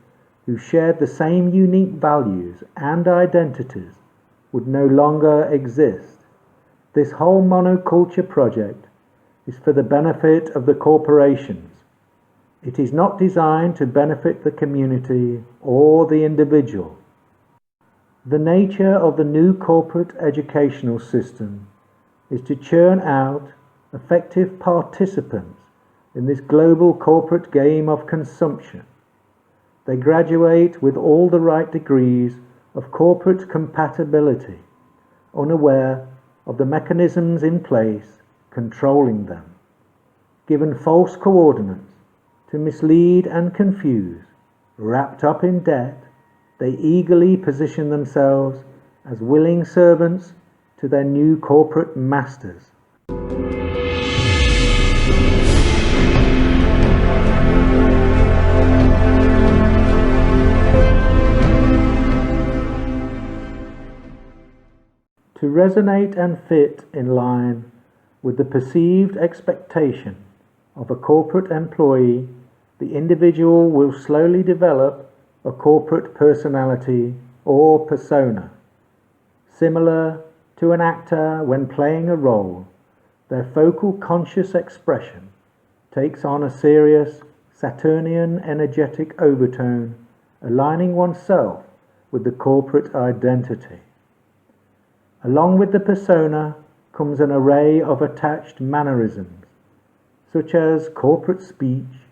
who shared the same unique values and identities would no longer exist. This whole monoculture project is for the benefit of the corporations. It is not designed to benefit the community or the individual. The nature of the new corporate educational system is to churn out effective participants in this global corporate game of consumption. They graduate with all the right degrees of corporate compatibility, unaware of the mechanisms in place controlling them. Given false coordinates to mislead and confuse, wrapped up in debt, they eagerly position themselves as willing servants to their new corporate masters. To resonate and fit in line with the perceived expectation of a corporate employee, the individual will slowly develop a corporate personality or persona. Similar to an actor when playing a role, their focal conscious expression takes on a serious Saturnian energetic overtone, aligning oneself with the corporate identity. Along with the persona comes an array of attached mannerisms, such as corporate speech,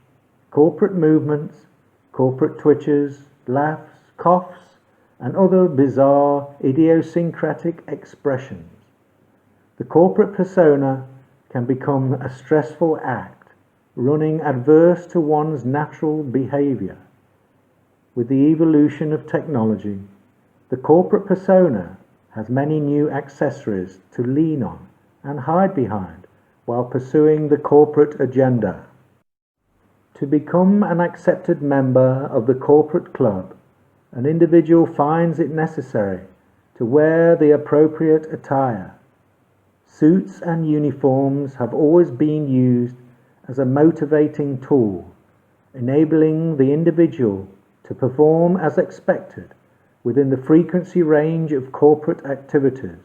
corporate movements, corporate twitches, laughs, coughs, and other bizarre idiosyncratic expressions. The corporate persona can become a stressful act, running adverse to one's natural behavior. With the evolution of technology, the corporate persona has many new accessories to lean on and hide behind while pursuing the corporate agenda. To become an accepted member of the corporate club, an individual finds it necessary to wear the appropriate attire. Suits and uniforms have always been used as a motivating tool, enabling the individual to perform as expected within the frequency range of corporate activities.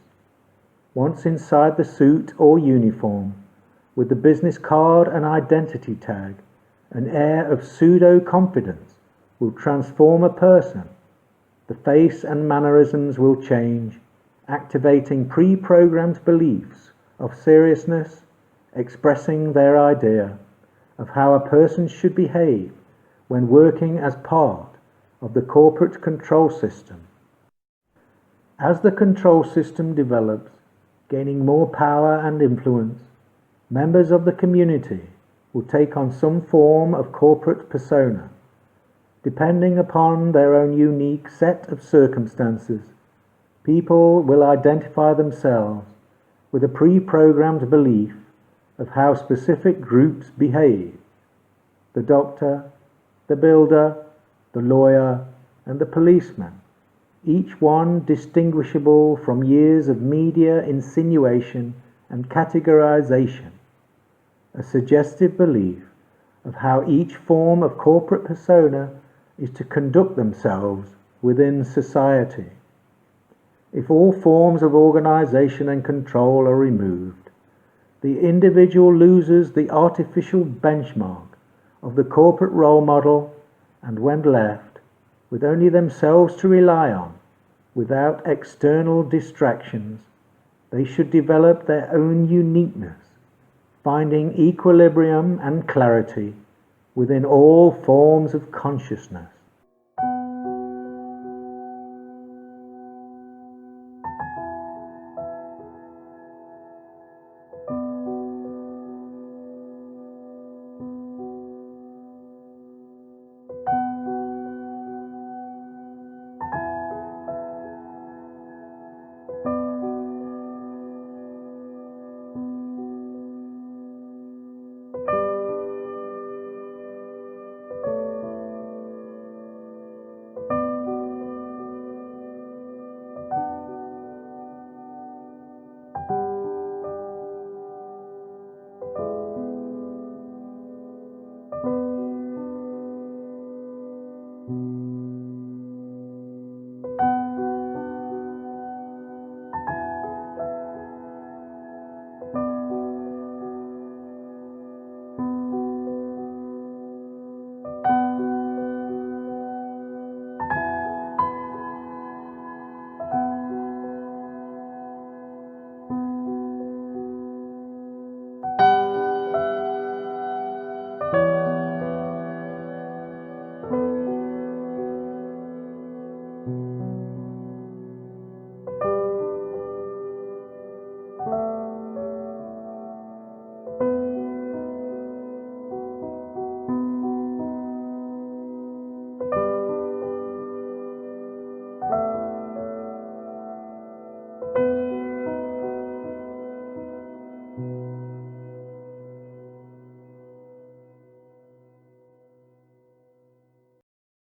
Once inside the suit or uniform, with the business card and identity tag, an air of pseudo-confidence will transform a person. The face and mannerisms will change, activating pre-programmed beliefs of seriousness, expressing their idea of how a person should behave when working as part of the corporate control system. As the control system develops, gaining more power and influence, members of the community will take on some form of corporate persona. Depending upon their own unique set of circumstances, people will identify themselves with a pre-programmed belief of how specific groups behave. The doctor, the builder, the lawyer, and the policeman, each one distinguishable from years of media insinuation and categorization. A suggestive belief of how each form of corporate persona is to conduct themselves within society. If all forms of organization and control are removed, the individual loses the artificial benchmark of the corporate role model, and when left with only themselves to rely on, without external distractions, they should develop their own uniqueness, finding equilibrium and clarity within all forms of consciousness.